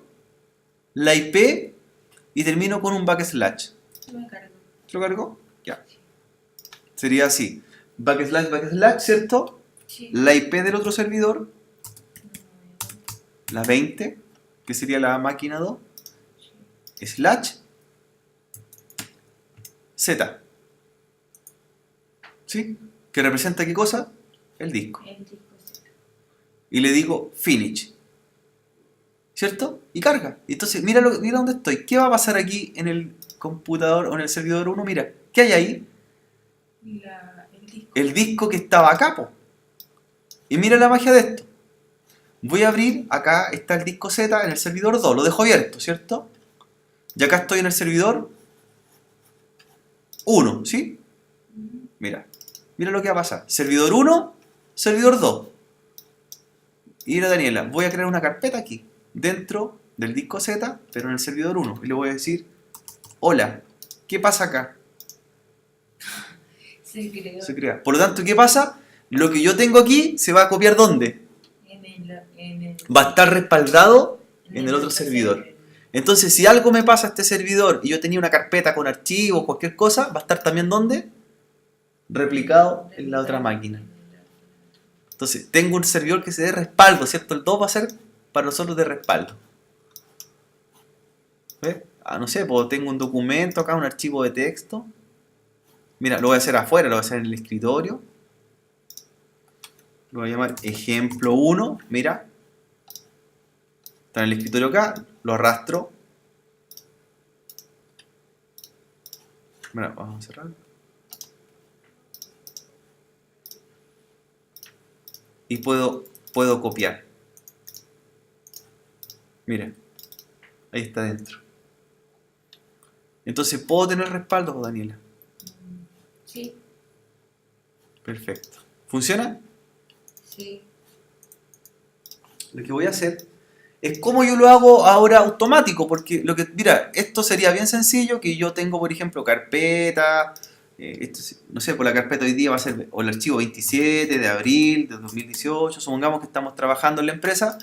la IP y termino con un backslash. No me cargo. ¿Lo cargó? Ya. Sería así, backslash, ¿cierto? Sí. la IP del otro servidor, la 20, que sería la máquina 2, slash Z. ¿Sí? ¿Que representa qué cosa? El disco. El disco Z. Y le digo finish. ¿Cierto? Y carga. Entonces, mira dónde estoy. ¿Qué va a pasar aquí en el computador o en el servidor 1? Mira, ¿qué hay ahí? El disco. El disco que estaba acá, po. Y mira la magia de esto. Voy a abrir, acá está el disco Z en el servidor 2, lo dejo abierto, ¿cierto? Y acá estoy en el servidor 1, ¿sí? Mira lo que va a pasar. Servidor 1, servidor 2. Y mira, Daniela, voy a crear una carpeta aquí, dentro del disco Z, pero en el servidor 1. Y le voy a decir, hola, ¿qué pasa acá? Se creó Se crea. Por lo tanto, ¿qué pasa? Lo que yo tengo aquí se va a copiar ¿dónde? Va a estar respaldado en el otro servidor. Entonces, si algo me pasa a este servidor y yo tenía una carpeta con archivos, cualquier cosa, va a estar también ¿dónde? Replicado en la otra máquina. Entonces, tengo un servidor que se dé respaldo, ¿cierto? El 2 va a ser para nosotros de respaldo. ¿Ves? No sé, pues tengo un documento acá, un archivo de texto. Mira, lo voy a hacer afuera, lo voy a hacer en el escritorio. Lo voy a llamar ejemplo 1. Mira. Está en el escritorio acá. Lo arrastro. Mira, vamos a cerrar. Y puedo copiar. Mira. Ahí está dentro. Entonces, ¿puedo tener respaldo, Daniela? Sí. Perfecto. ¿Funciona? Sí. Lo que voy a hacer es como yo lo hago ahora automático, porque mira, esto sería bien sencillo, que yo tengo, por ejemplo, carpeta, no sé, por la carpeta hoy día va a ser o el archivo 27 de abril de 2018, supongamos que estamos trabajando en la empresa,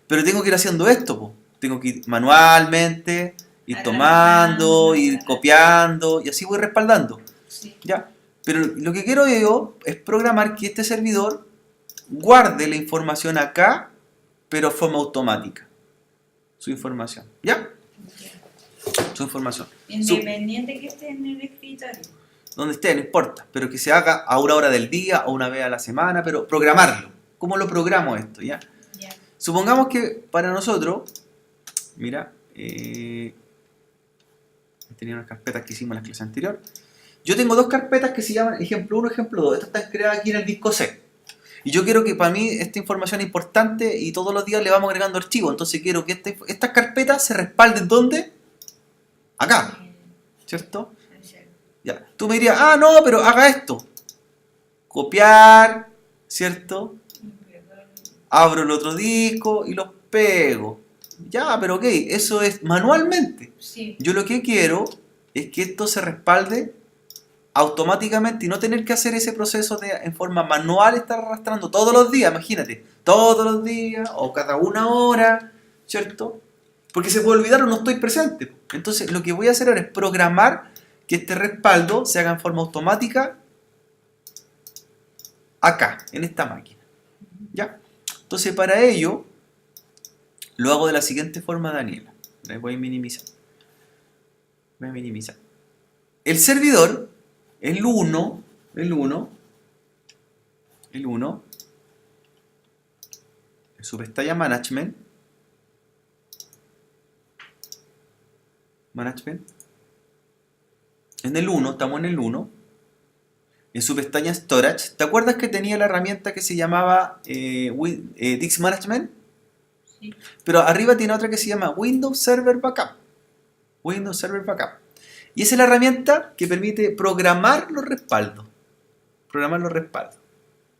pero tengo que ir haciendo esto, po. Tengo que ir manualmente, ir tomando, ir copiando, y así voy respaldando. Sí. ¿Ya? Pero lo que quiero yo es programar que este servidor guarde la información acá, pero de forma automática. Su información. ¿Ya? Su información. Independiente que esté en el escritorio. Donde esté, no importa. Pero que se haga a una hora del día o una vez a la semana, pero programarlo. ¿Cómo lo programo esto? ¿Ya? Ya. Supongamos que para nosotros, mira, tenía unas carpetas que hicimos en la clase anterior. Yo tengo dos carpetas que se llaman ejemplo 1, ejemplo 2. Estas están creadas aquí en el disco C. Y yo quiero que para mí esta información es importante y todos los días le vamos agregando archivos. Entonces quiero que estas carpetas se respalden ¿dónde? Acá. ¿Cierto? Ya. Tú me dirías, no, pero haga esto. Copiar, ¿cierto? Abro el otro disco y los pego. Ya, pero ok, eso es manualmente. Sí. Yo lo que quiero es que esto se respalde automáticamente y no tener que hacer ese proceso de en forma manual estar arrastrando todos los días, imagínate, todos los días o cada una hora, ¿cierto? Porque se puede olvidar o no estoy presente. Entonces lo que voy a hacer ahora es programar que este respaldo se haga en forma automática acá, en esta máquina. ¿Ya? Entonces para ello lo hago de la siguiente forma, Daniela. Voy a minimizar. Voy a minimizar. El servidor, el 1, en su pestaña Management, en el 1, estamos en el 1, en su pestaña Storage, ¿te acuerdas que tenía la herramienta que se llamaba Disk Management? Sí. Pero arriba tiene otra que se llama Windows Server Backup. Windows Server Backup. Y esa es la herramienta que permite programar los respaldos.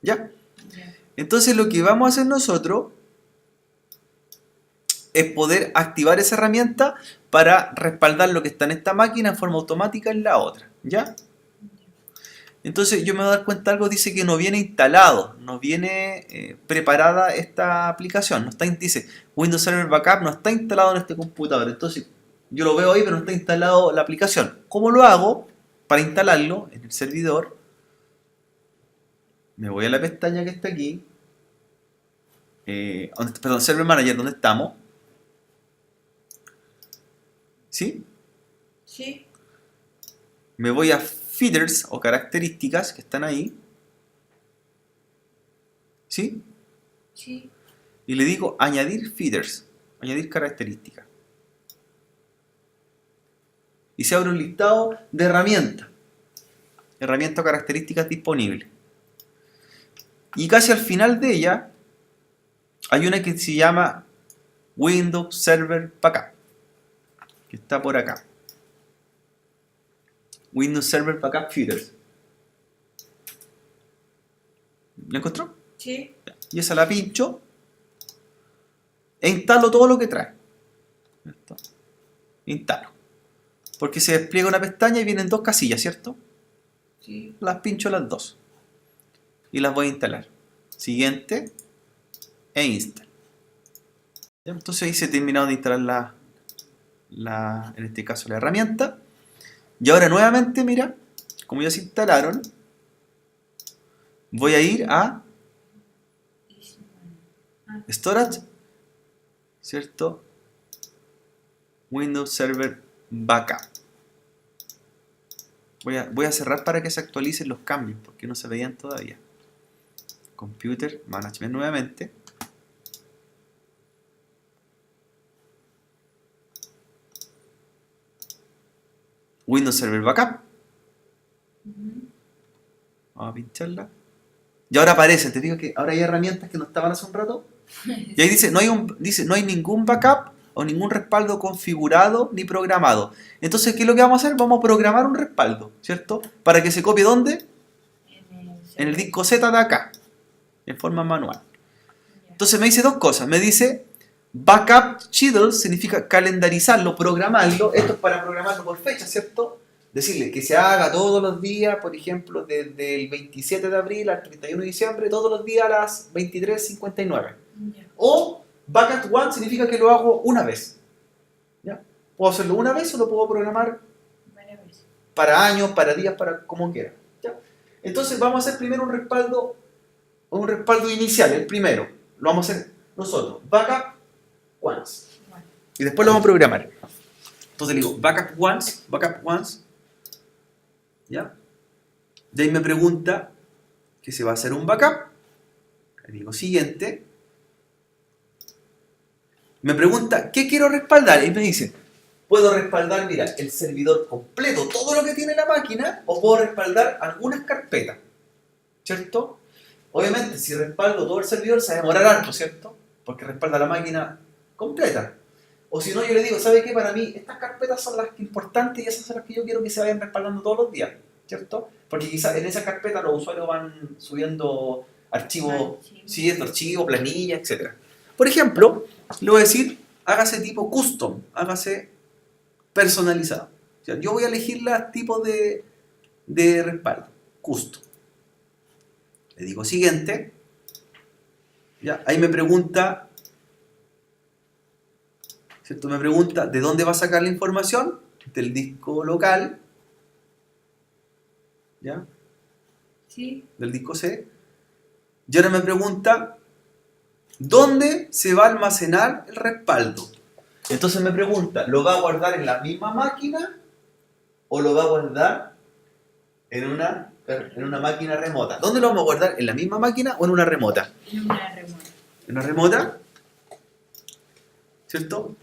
¿Ya? Ya. Entonces lo que vamos a hacer nosotros es poder activar esa herramienta para respaldar lo que está en esta máquina en forma automática en la otra. ¿Ya? Entonces yo me voy a dar cuenta de algo, dice que no viene instalado, no viene preparada esta aplicación. No está, dice Windows Server Backup no está instalado en este computador. Entonces yo lo veo ahí, pero no está instalado la aplicación. ¿Cómo lo hago para instalarlo en el servidor? Me voy a la pestaña que está aquí. Perdón, Server Manager, ¿dónde estamos? ¿Sí? Sí, Me voy a Feeders o características que están ahí. ¿Sí? sí. Y le digo añadir feeders, añadir características. Y se abre un listado de herramientas. Herramientas o características disponibles. Y casi al final de ella hay una que se llama Windows Server Backup, que está por acá. Windows Server Backup Feeders. ¿La encontró? Sí. Y esa la pincho e instalo todo lo que trae. ¿Cierto? Instalo. Porque se despliega una pestaña y vienen dos casillas, ¿cierto? Sí. Las pincho las dos. Y las voy a instalar. Siguiente. E install. ¿Ya? Entonces ahí se ha terminado de instalar en este caso la herramienta. Y ahora nuevamente, mira, como ya se instalaron, voy a ir a Storage, ¿cierto? Windows Server Backup. Voy a cerrar para que se actualicen los cambios, porque no se veían todavía. Computer Management nuevamente. Windows Server Backup. Vamos a pincharla. Y ahora aparece, te digo que ahora hay herramientas que no estaban hace un rato. Y ahí dice, no hay ningún backup o ningún respaldo configurado ni programado. Entonces, ¿qué es lo que vamos a hacer? Vamos a programar un respaldo, ¿cierto? Para que se copie ¿dónde? En el disco Z de acá, en forma manual. Entonces me dice dos cosas. Me dice, backup schedule significa calendarizarlo, programarlo. Esto es para programarlo por fecha, ¿cierto? Decirle que se haga todos los días, por ejemplo, desde el 27 de abril al 31 de diciembre, todos los días a las 23:59. O backup one significa que lo hago una vez. ¿Ya? Puedo hacerlo una vez o lo puedo programar Varias veces. para años, para días, para como quiera. ¿Ya? Entonces vamos a hacer primero un respaldo inicial, el primero. Lo vamos a hacer nosotros. Backup once. Bueno. Y después lo vamos a programar. Entonces le digo backup once. ¿Ya? De ahí me pregunta que se va a hacer un backup. Le digo siguiente. Me pregunta qué quiero respaldar. Y me dice, puedo respaldar, mira, el servidor completo, todo lo que tiene la máquina, o puedo respaldar algunas carpetas. ¿Cierto? Obviamente, si respaldo todo el servidor, se va a demorar harto, ¿cierto? Porque respalda la máquina completa. O si no, yo le digo, ¿sabe qué? Para mí, estas carpetas son las importantes y esas son las que yo quiero que se vayan respaldando todos los días, ¿cierto? Porque quizás en esas carpetas los usuarios van subiendo archivos, siguiendo archivos, planillas, etc. Por ejemplo, le voy a decir, hágase tipo custom, hágase personalizado. O sea, yo voy a elegir los tipos de respaldo, custom. Le digo siguiente. ¿Ya? Ahí me pregunta, ¿cierto? Me pregunta de dónde va a sacar la información. Del disco local. ¿Ya? Sí. Del disco C. Y ahora me pregunta ¿dónde se va a almacenar el respaldo? Entonces me pregunta, ¿lo va a guardar en la misma máquina o lo va a guardar en una máquina remota? ¿Dónde lo vamos a guardar? ¿En la misma máquina o en una remota? En una remota. ¿En una remota? ¿Cierto?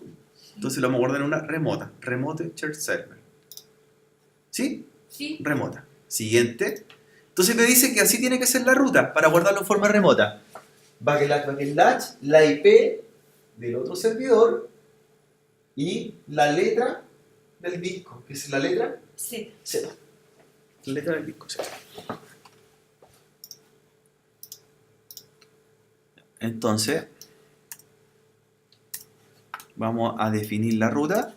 Entonces lo vamos a guardar en una remota. Remote Shared Server. ¿Sí? Sí. Remota. Siguiente. Entonces me dice que así tiene que ser la ruta para guardarlo en forma remota. Backslash, la IP del otro servidor y la letra del disco, que es la letra Sí. Z. La letra del disco Z. Entonces, vamos a definir la ruta.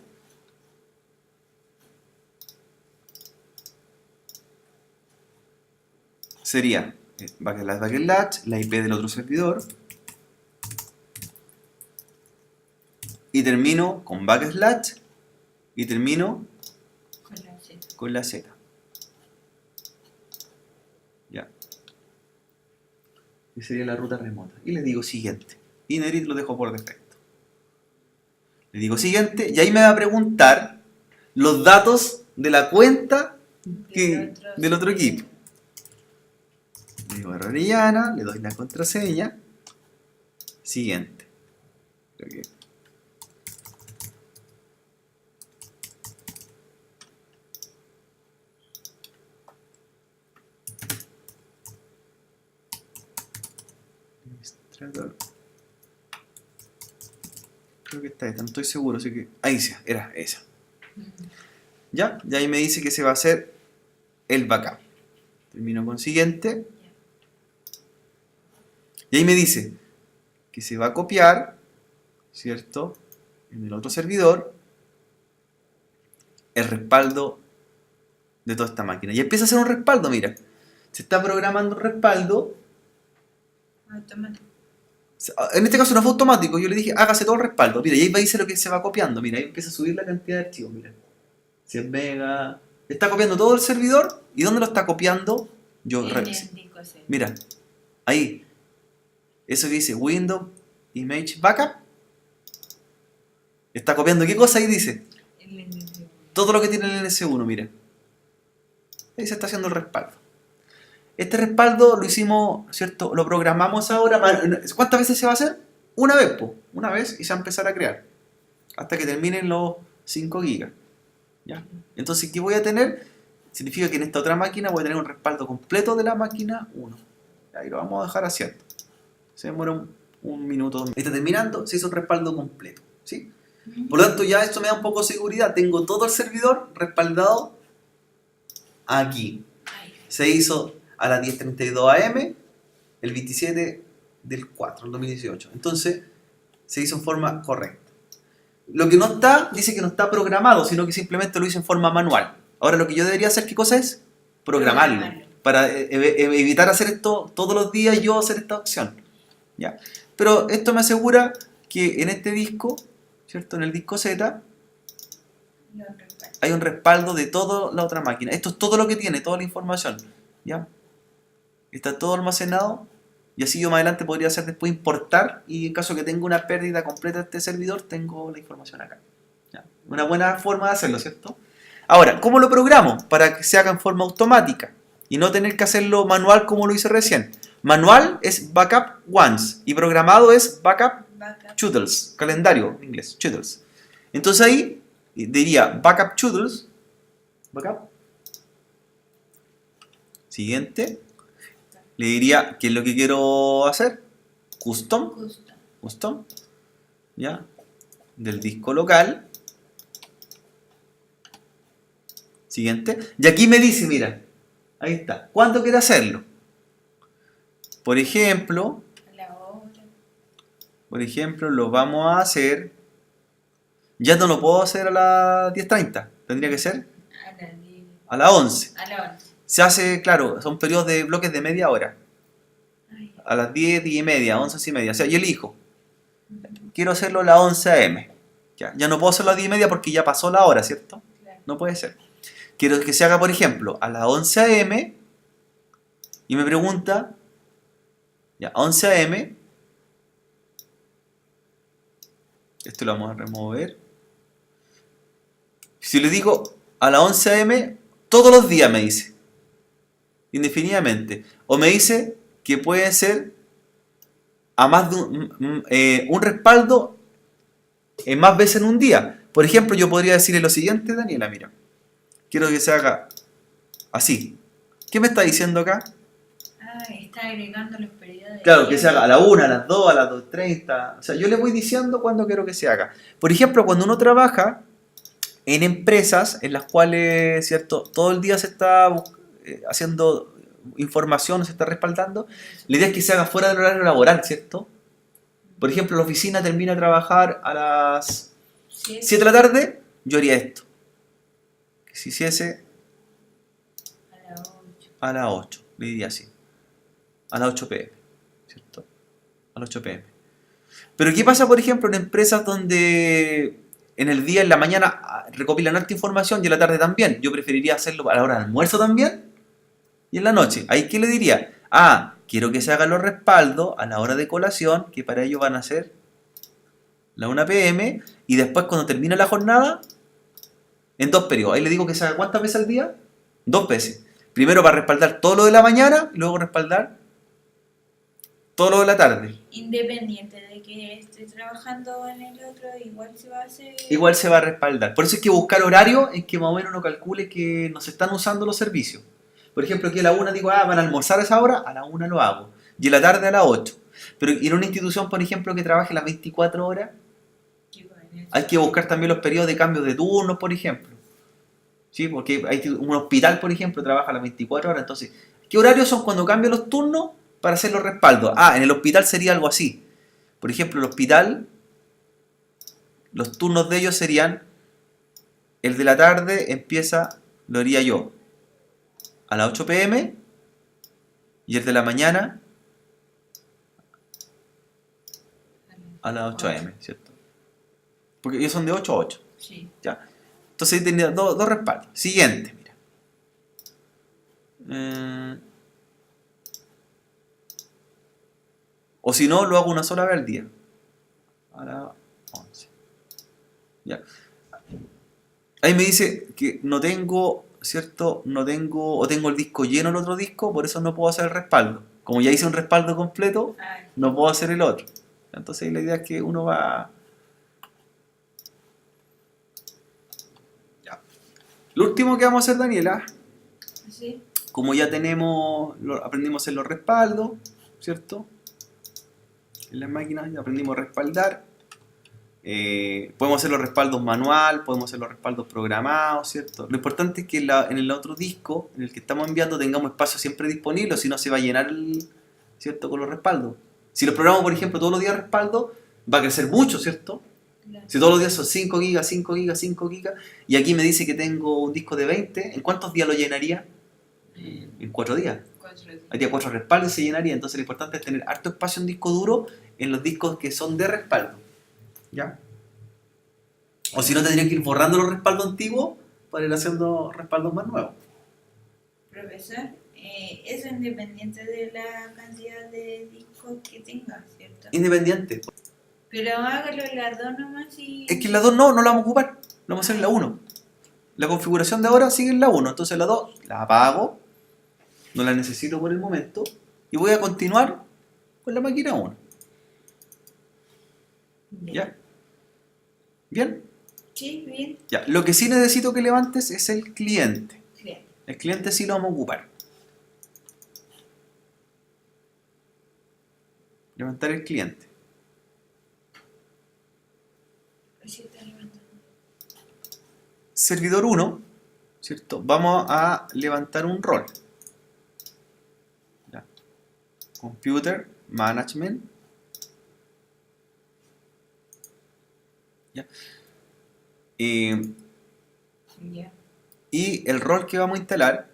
Sería backslash, la IP del otro servidor. Y termino con backslash y termino Con la Z. con la Z. Ya. que sería la ruta remota. Y le digo siguiente. Inherit lo dejo por defecto. Le digo siguiente y ahí me va a preguntar los datos de la cuenta del otro equipo. Le digo Orellana, le doy la contraseña. Siguiente. Creo que administrador. Creo que está esta, no estoy seguro, así que ahí sí, era esa. ¿Ya? Y ahí me dice que se va a hacer el backup. Termino con siguiente. Y ahí me dice que se va a copiar, ¿cierto? En el otro servidor, el respaldo de toda esta máquina. Y empieza a hacer un respaldo, mira. Se está programando un respaldo. Automático. En este caso no fue automático, yo le dije, hágase todo el respaldo. Mira, y ahí dice lo que se va copiando. Mira, ahí empieza a subir la cantidad de archivos, mira. 100 megas. Está copiando todo el servidor. ¿Y dónde lo está copiando? Yo En el disco C. mira, ahí. Eso que dice Windows Image Backup. Está copiando qué cosa ahí dice. El NS1. Todo lo que tiene el NS1, mira. Ahí se está haciendo el respaldo. Este respaldo lo hicimos, ¿cierto? Lo programamos ahora. ¿Cuántas veces se va a hacer? Una vez, po. Una vez y se va a empezar a crear. Hasta que terminen los 5 gigas. ¿Ya? Entonces, ¿qué voy a tener? Significa que en esta otra máquina voy a tener un respaldo completo de la máquina 1. Ahí lo vamos a dejar haciendo. Se demora un minuto. Está terminando, se hizo un respaldo completo. ¿Sí? Por lo tanto, ya esto me da un poco de seguridad. Tengo todo el servidor respaldado aquí. Se hizo a las 10:32 am, el 27 del 4, el 2018. Entonces, se hizo en forma correcta. Lo que no está, dice que no está programado, sino que simplemente lo hice en forma manual. Ahora, lo que yo debería hacer, ¿qué cosa es? Programarlo. Para evitar hacer esto todos los días, yo hacer esta opción. ¿Ya? Pero esto me asegura que en este disco, ¿cierto? En el disco Z, hay un respaldo de toda la otra máquina. Esto es todo lo que tiene, toda la información. ¿Ya? Está todo almacenado. Y así yo más adelante podría hacer después importar. Y en caso que tenga una pérdida completa de este servidor, tengo la información acá. ¿Ya? Una buena forma de hacerlo, ¿cierto? Ahora, ¿cómo lo programo? Para que se haga en forma automática. Y no tener que hacerlo manual como lo hice recién. Manual es backup once. Y programado es backup totals. Calendario en inglés, totals. Entonces ahí diría backup totals. Backup. Siguiente. Le diría qué es lo que quiero hacer. Custom. ¿Ya? Del disco local. Siguiente. Y aquí me dice, mira. Ahí está. ¿Cuándo quiere hacerlo? Por ejemplo, lo vamos a hacer. Ya no lo puedo hacer a las 10:30. Tendría que ser a las 11. Se hace, claro, son periodos de bloques de media hora. A las 10:30, 11:30. O sea, yo elijo. Quiero hacerlo a las 11 am. Ya no puedo hacerlo a las 10:30 porque ya pasó la hora, ¿cierto? No puede ser. Quiero que se haga, por ejemplo, a las 11 am. Y me pregunta. Ya, 11 am. Esto lo vamos a remover. Si le digo a las 11 am, todos los días me dice. Indefinidamente. O me dice que puede ser a más de un respaldo más veces en un día. Por ejemplo, yo podría decirle lo siguiente, Daniela, mira. Quiero que se haga así. ¿Qué me está diciendo acá? Está agregando los periodos de Claro, que se haga a la 1, a las 2, a las 2:30. O sea, yo le voy diciendo cuándo quiero que se haga. Por ejemplo, cuando uno trabaja en empresas en las cuales, ¿cierto? Todo el día se está haciendo información, se está respaldando. La idea es que se haga fuera del horario laboral, ¿cierto? Por ejemplo, la oficina termina de trabajar a las 7 de la tarde, yo haría esto. Que se hiciese a las 8, le diría así. A las 8 pm, ¿cierto? A las 8 pm. Pero ¿qué pasa, por ejemplo, en empresas donde en el día, en la mañana, recopilan harta información y en la tarde también? Yo preferiría hacerlo a la hora del almuerzo también y en la noche. ¿Ahí qué le diría? quiero que se hagan los respaldos a la hora de colación, que para ello van a ser la 1 p.m. y después cuando termine la jornada, en 2 periodos. Ahí le digo que se haga ¿cuántas veces al día? 2 veces. Primero para respaldar todo lo de la mañana y luego respaldar todo lo de la tarde. Independiente de que esté trabajando en el otro, igual se va a hacer. Igual se va a respaldar. Por eso hay que buscar horario en que más o menos uno calcule que no se están usando los servicios. Por ejemplo, aquí a la 1 digo, van a almorzar a esa hora, a la 1 lo hago. Y en la tarde a las 8. Pero en una institución, por ejemplo, que trabaje las 24 horas, hay que buscar también los periodos de cambio de turnos, por ejemplo. ¿Sí? Porque hay un hospital, por ejemplo, trabaja las 24 horas. Entonces, ¿qué horarios son cuando cambian los turnos para hacer los respaldos? En el hospital sería algo así. Por ejemplo, el hospital, los turnos de ellos serían, el de la tarde empieza, lo haría yo, a las 8 p.m. y el de la mañana a las 8 a.m., ¿cierto? Porque ellos son de 8 a 8. Sí. Ya. Entonces ahí tenía dos respaldos. Siguiente, mira. O si no, lo hago una sola vez al día. A las 11. Ya. Ahí me dice que no tengo, ¿cierto? No tengo, o tengo el disco lleno el otro disco, por eso no puedo hacer el respaldo. Como ya hice un respaldo completo, no puedo hacer el otro. Entonces ahí la idea es que uno va... Ya. Lo último que vamos a hacer, Daniela, ¿Sí? como ya tenemos, aprendimos a hacer los respaldos, ¿cierto? En las máquinas ya aprendimos a respaldar. Podemos hacer los respaldos manual, podemos hacer los respaldos programados, ¿cierto? Lo importante es que en el otro disco, en el que estamos enviando, tengamos espacio siempre disponible, o si no se va a llenar, ¿cierto? Con los respaldos. Si los programamos, por ejemplo, todos los días respaldo, va a crecer mucho, ¿cierto? Claro. Si todos los días son 5 gigas, 5 gigas, 5 gigas, y aquí me dice que tengo un disco de 20, ¿en cuántos días lo llenaría? En 4 días. 4 días. Haría 4 respaldos y se llenaría. Entonces lo importante es tener harto espacio en disco duro en los discos que son de respaldo. ¿Ya? O si no, tendría que ir borrando los respaldos antiguos para ir haciendo respaldos más nuevos. Profesor, eso independiente de la cantidad de discos que tenga, ¿cierto? Independiente. Pero hágalo en las dos nomás y... Es que en la 2 no la vamos a ocupar. La vamos a hacer en la 1. La configuración de ahora sigue en la 1. Entonces la 2 la apago. No la necesito por el momento. Y voy a continuar con la máquina 1. Bien. ¿Ya? ¿Bien? Sí, bien. Ya. Lo que sí necesito que levantes es el cliente. Bien. El cliente sí lo vamos a ocupar. Levantar el cliente. Así está levantando. Servidor 1, ¿cierto? Vamos a levantar un rol. ¿Ya? Computer Management. ¿Ya? Ya. Y el rol que vamos a instalar,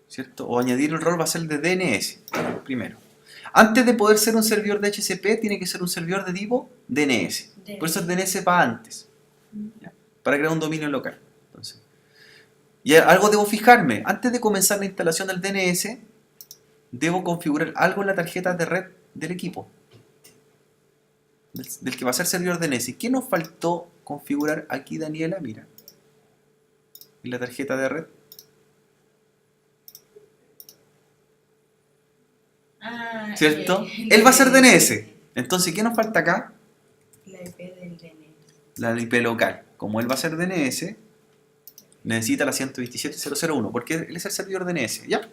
¿cierto? O añadir el rol va a ser de DNS, primero. Antes de poder ser un servidor de DHCP, tiene que ser un servidor de tipo DNS. Por eso el DNS va antes, ¿ya? Para crear un dominio local. Entonces, y algo debo fijarme. Antes de comenzar la instalación del DNS, debo configurar algo en la tarjeta de red del equipo, del que va a ser servidor DNS. ¿Qué nos faltó configurar aquí, Daniela? Mira, en la tarjeta de red. ¿Cierto? Él va a ser DNS. Entonces, ¿qué nos falta acá? La IP del DNS. La IP local. Como él va a ser DNS, necesita la 127.0.0.1, porque él es el servidor DNS, ¿ya?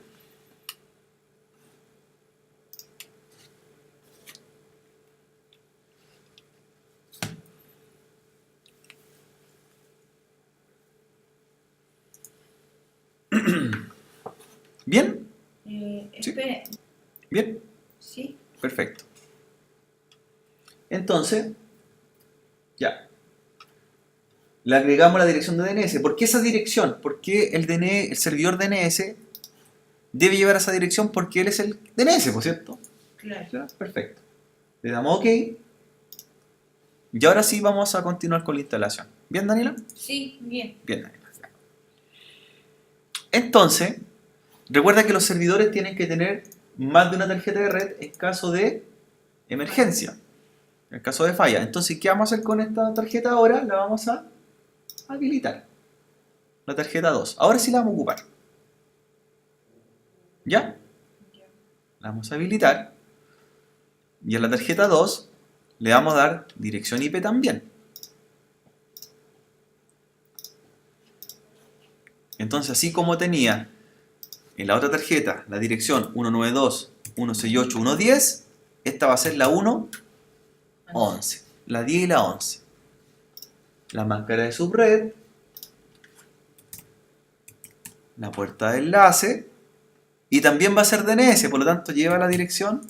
¿Bien? Espere. ¿Bien? Sí. Perfecto. Entonces, ya. Le agregamos la dirección de DNS. ¿Por qué esa dirección? Porque el servidor DNS debe llevar esa dirección porque él es el DNS, ¿por cierto? Claro. ¿Ya? Perfecto. Le damos OK. Y ahora sí vamos a continuar con la instalación. ¿Bien, Daniela? Sí, bien. Bien, Daniela. Entonces, Recuerda que los servidores tienen que tener más de una tarjeta de red en caso de emergencia, en caso de falla. Entonces, ¿qué vamos a hacer con esta tarjeta ahora? La vamos a habilitar. La tarjeta 2. Ahora sí la vamos a ocupar. ¿Ya? La vamos a habilitar. Y a la tarjeta 2 le vamos a dar dirección IP también. Entonces, así como tenía en la otra tarjeta la dirección 192.168.1.10, esta va a ser la 1.11. La 10 y la 11. La máscara de subred, la puerta de enlace, y también va a ser DNS, por lo tanto lleva la dirección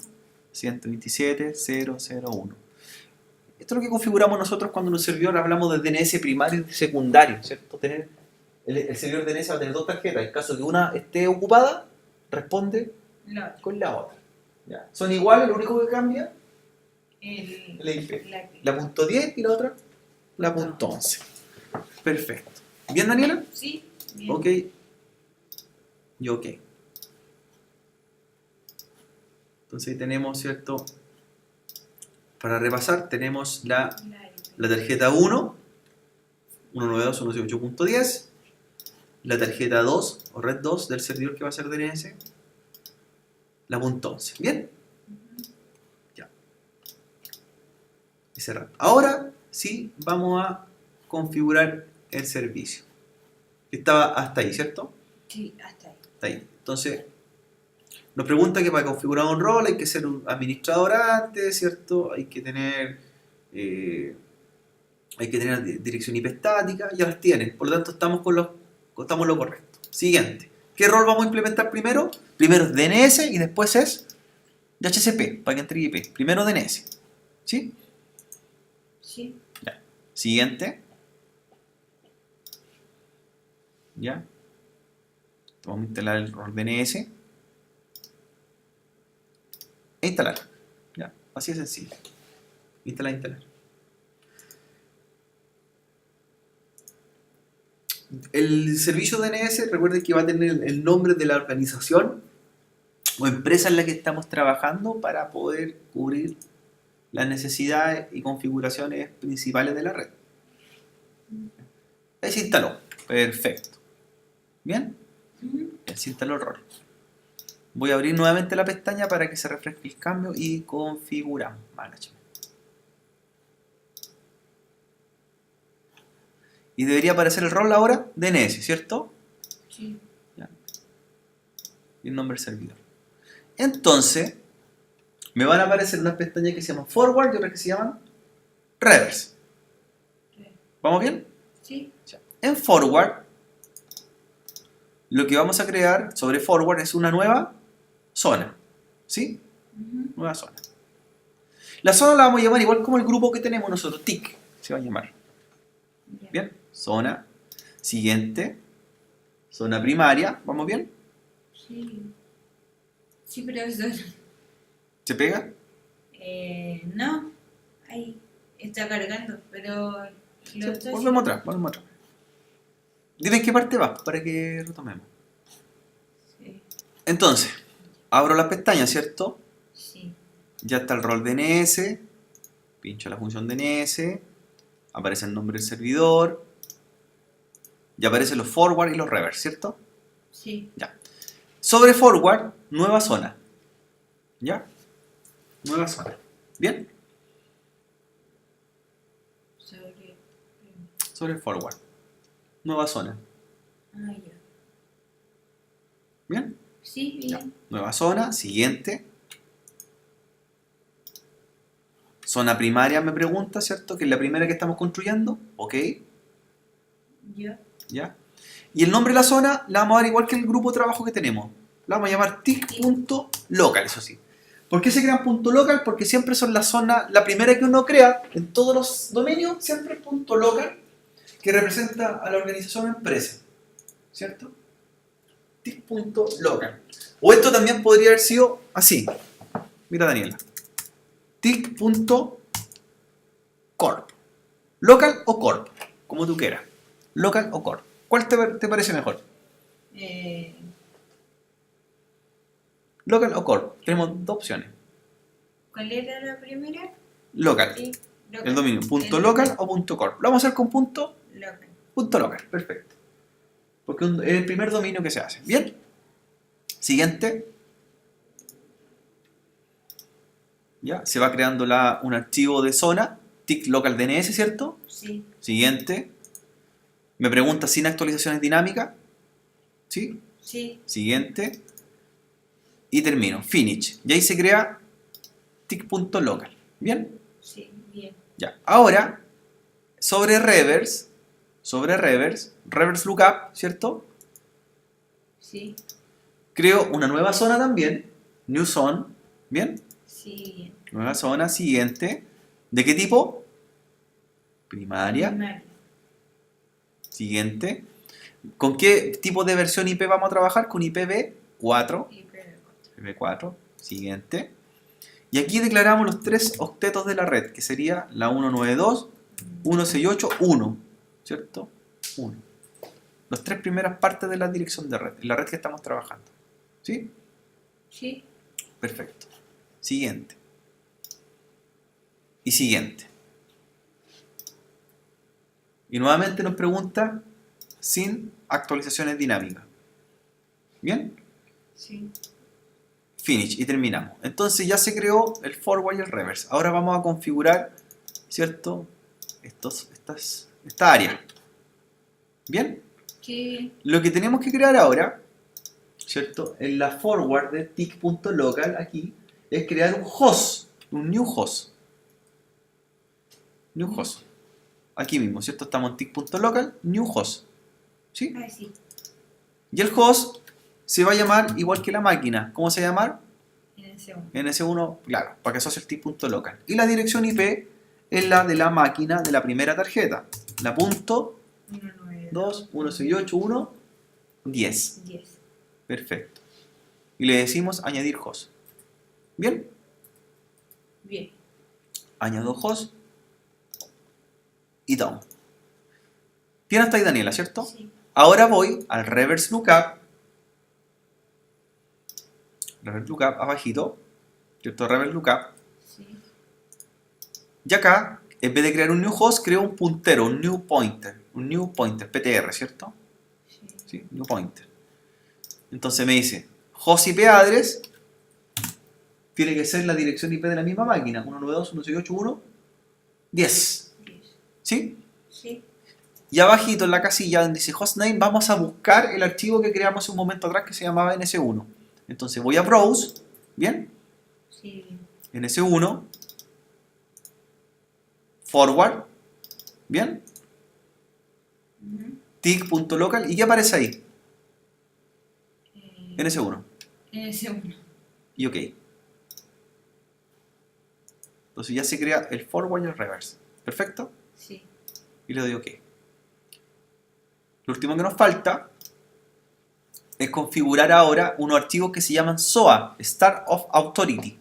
127.0.0.1. Esto es lo que configuramos nosotros cuando en un servidor hablamos de DNS primario y secundario, ¿cierto? El servidor DNS va a tener dos tarjetas. En caso que una esté ocupada, responde con la otra. ¿Ya? Son iguales, lo único que cambia el IP. La punto .10 y la otra la punto .11. Perfecto. ¿Bien, Daniela? Sí, bien. Ok. Y ok. Entonces ahí tenemos, ¿cierto? Para repasar, tenemos la tarjeta 1, 192.168.10, la tarjeta 2 o red 2 del servidor que va a ser DNS, la punto .11. ¿Bien? Ya. Y cerramos. Ahora sí vamos a configurar el servicio. Estaba hasta ahí, ¿cierto? Sí, hasta ahí. Hasta ahí. Entonces, nos pregunta que para configurar un rol hay que ser un administrador antes, ¿cierto? Hay que tener dirección IP estática, ya las tienen. Por lo tanto, estamos en lo correcto. Siguiente. ¿Qué rol vamos a implementar primero? Primero es DNS y después es DHCP, para que entregue IP. Primero DNS. ¿Sí? Sí. Ya. Siguiente. ¿Ya? Vamos a instalar el rol DNS. E instalar. ¿Ya? Así de sencillo. Instalar. El servicio DNS, recuerden que va a tener el nombre de la organización o empresa en la que estamos trabajando para poder cubrir las necesidades y configuraciones principales de la red. Ahí se instaló. Perfecto. ¿Bien? Ya se instaló el rol. Voy a abrir nuevamente la pestaña para que se refresque el cambio y configuramos. Management. Y debería aparecer el rol ahora DNS, ¿cierto? Sí. Ya. Y el nombre del servidor. Entonces, me van a aparecer unas pestañas que se llaman Forward y otras que se llaman Reverse. Sí. ¿Vamos bien? Sí. En Forward, lo que vamos a crear sobre Forward es una nueva zona. ¿Sí? Nueva zona. La zona la vamos a llamar igual como el grupo que tenemos nosotros, TIC, se va a llamar. Ya. Bien, zona. Siguiente, zona primaria. ¿Vamos bien? Sí. Sí, profesor. ¿Se pega? No. Ahí. Está cargando, pero Sí, lo estoy volvemos atrás. Dime en qué parte vas para que retomemos. Sí. Entonces, abro las pestañas, ¿cierto? Sí. Ya está el rol DNS. Pincho la función DNS. Aparece el nombre del servidor. Ya aparecen los forward y los reverse, ¿cierto? Sí. Ya. Sobre forward, nueva zona. ¿Ya? Nueva zona. ¿Bien? Sobre forward. Nueva zona. Ah, ya. ¿Bien? Sí, bien. Ya. Nueva zona. Siguiente. Zona primaria me pregunta, ¿cierto? Que es la primera que estamos construyendo. Ok. Ya. ¿Ya? Y el nombre de la zona la vamos a dar igual que el grupo de trabajo que tenemos. La vamos a llamar tic.local, eso sí. ¿Por qué se crean .local? Porque siempre son la zona, la primera que uno crea en todos los dominios, siempre es .local, que representa a la organización o empresa. ¿Cierto? Tic.local. O esto también podría haber sido así. Mira, Daniela. Tic.corp. Local o corp, como tú quieras. Local o corp. ¿Cuál te parece mejor? Local o corp. Tenemos dos opciones. ¿Cuál era la primera? Local. Sí, local. El dominio. Punto El local o punto corp. Lo vamos a hacer con punto local. local. Perfecto. Porque es el primer dominio que se hace. Bien. Siguiente. Ya. Se va creando un archivo de zona. Tick local DNS, ¿cierto? Sí, Siguiente. Me pregunta sin actualizaciones dinámicas. ¿Sí? sí, Siguiente. Y termino. Finish. Y ahí se crea tick.local. ¿Bien? sí, bien. Ya. Ahora, sobre reverse lookup, ¿cierto? Sí, Creo una nueva zona también. New zone. ¿Bien? sí, bien. Nueva zona. Siguiente. ¿De qué tipo? Primaria. Primaria. Siguiente. ¿Con qué tipo de versión IP vamos a trabajar? Con IPv4. IPv4. Siguiente. Y aquí declaramos los tres octetos de la red, que sería la 192.168.1. ¿Cierto? 1. Las tres primeras partes de la dirección de red, la red que estamos trabajando. ¿Sí? Sí, Perfecto. Siguiente. Y siguiente. Y nuevamente nos pregunta sin actualizaciones dinámicas. ¿Bien? sí. Finish y terminamos. Entonces ya se creó el forward y el reverse. Ahora vamos a configurar, ¿cierto? Esta área. ¿Bien? Sí, Lo que tenemos que crear ahora, ¿cierto? En la forward de tick.local aquí, es crear un host, un new host. New host. Aquí mismo, ¿cierto? Estamos en tick.local, new host. ¿Sí? sí. Y el host se va a llamar igual que la máquina. ¿Cómo se va a llamar? NS1. NS1, claro, para que asocie el tick.local. Y la dirección IP es la de la máquina de la primera tarjeta. La punto 2.168.1.10. 10. Perfecto. Y le decimos añadir host. ¿Bien? Bien. Añado host. Y down. Bien hasta ahí, Daniela, ¿cierto? Sí. Ahora voy al reverse lookup. Reverse lookup abajito. ¿Cierto? Reverse lookup. Sí. Y acá, en vez de crear un new host, creo un puntero, un new pointer. Un new pointer, PTR, ¿cierto? Sí. ¿Sí? New pointer. Entonces me dice, host IP address tiene que ser la dirección IP de la misma máquina. 192.168.1.10. 10. ¿Sí? Sí. Y abajito en la casilla donde dice hostname vamos a buscar el archivo que creamos un momento atrás que se llamaba NS1. Entonces voy a browse, ¿bien? Sí. NS1, forward, ¿bien? Tick.local, ¿y qué aparece ahí? NS1. NS1. Y OK. Entonces ya se crea el forward y el reverse. ¿Perfecto? Sí. Y le doy OK. Lo último que nos falta es configurar ahora unos archivos que se llaman SOA, Start of Authority.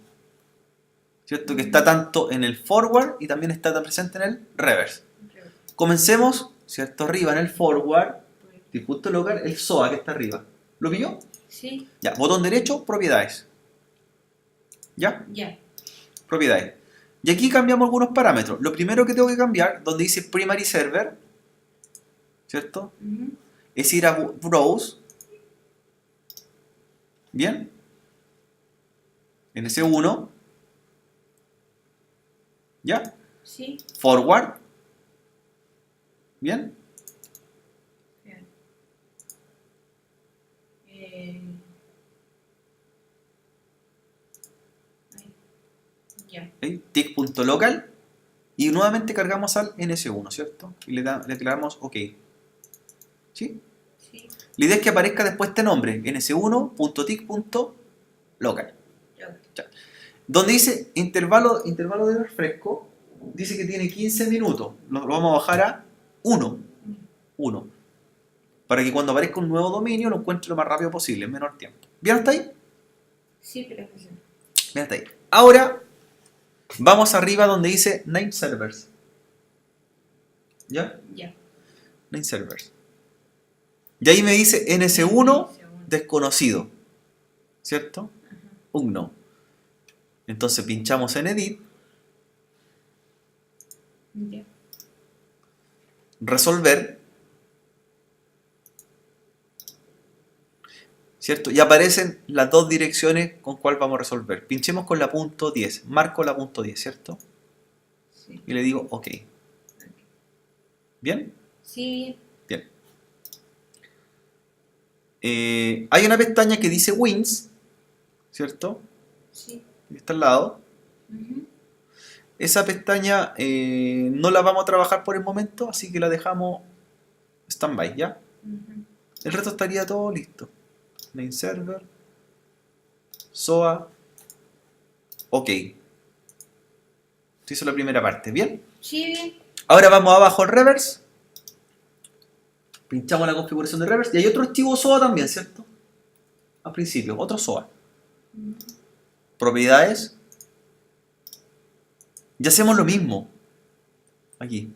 ¿Cierto? Que está tanto en el forward y también está presente en el reverse. Comencemos, ¿cierto? Arriba en el forward, punto local, el SOA que está arriba. ¿Lo pilló? Sí. Ya, botón derecho, propiedades. ¿Ya? Ya. Propiedades. Y aquí cambiamos algunos parámetros. Lo primero que tengo que cambiar, donde dice primary server, ¿cierto? Es ir a browse. ¿Bien? NS1. ¿Ya? Sí. Forward. ¿Bien? Bien. Ya. ¿Okay? Tick.local. Y nuevamente cargamos al NS1, ¿cierto? Y le declaramos OK. ¿Sí? Sí. La idea es que aparezca después este nombre, ns1.tick.local. Donde dice intervalo de refresco, dice que tiene 15 minutos. Lo vamos a bajar a 1. 1. Para que cuando aparezca un nuevo dominio lo encuentre lo más rápido posible, en menor tiempo. ¿Bien hasta ahí? Sí, pero es que Bien hasta ahí. Ahora vamos arriba donde dice name servers. ¿Ya? ya. Name servers. Y ahí me dice NS1 desconocido. ¿Cierto? un no. Entonces pinchamos en Edit, Ya. resolver, ¿cierto? Y aparecen las dos direcciones con cuál vamos a resolver. Pinchemos con la punto 10, marco la punto 10, ¿cierto? Sí. Y le digo OK. ¿Bien? Sí. Bien. Hay una pestaña que dice Wins, ¿cierto? Sí. Que está al lado. Ujú. Esa pestaña no la vamos a trabajar por el momento, así que la dejamos stand-by, ¿ya? Ujú. El resto estaría todo listo. Name server, SOA, OK. Se hizo la primera parte, ¿bien? Sí, bien. Ahora vamos abajo al reverse. Pinchamos la configuración de reverse. Y hay otro archivo SOA también, ¿cierto? Al principio, otro SOA. Ujú. Propiedades. Y hacemos lo mismo. Aquí.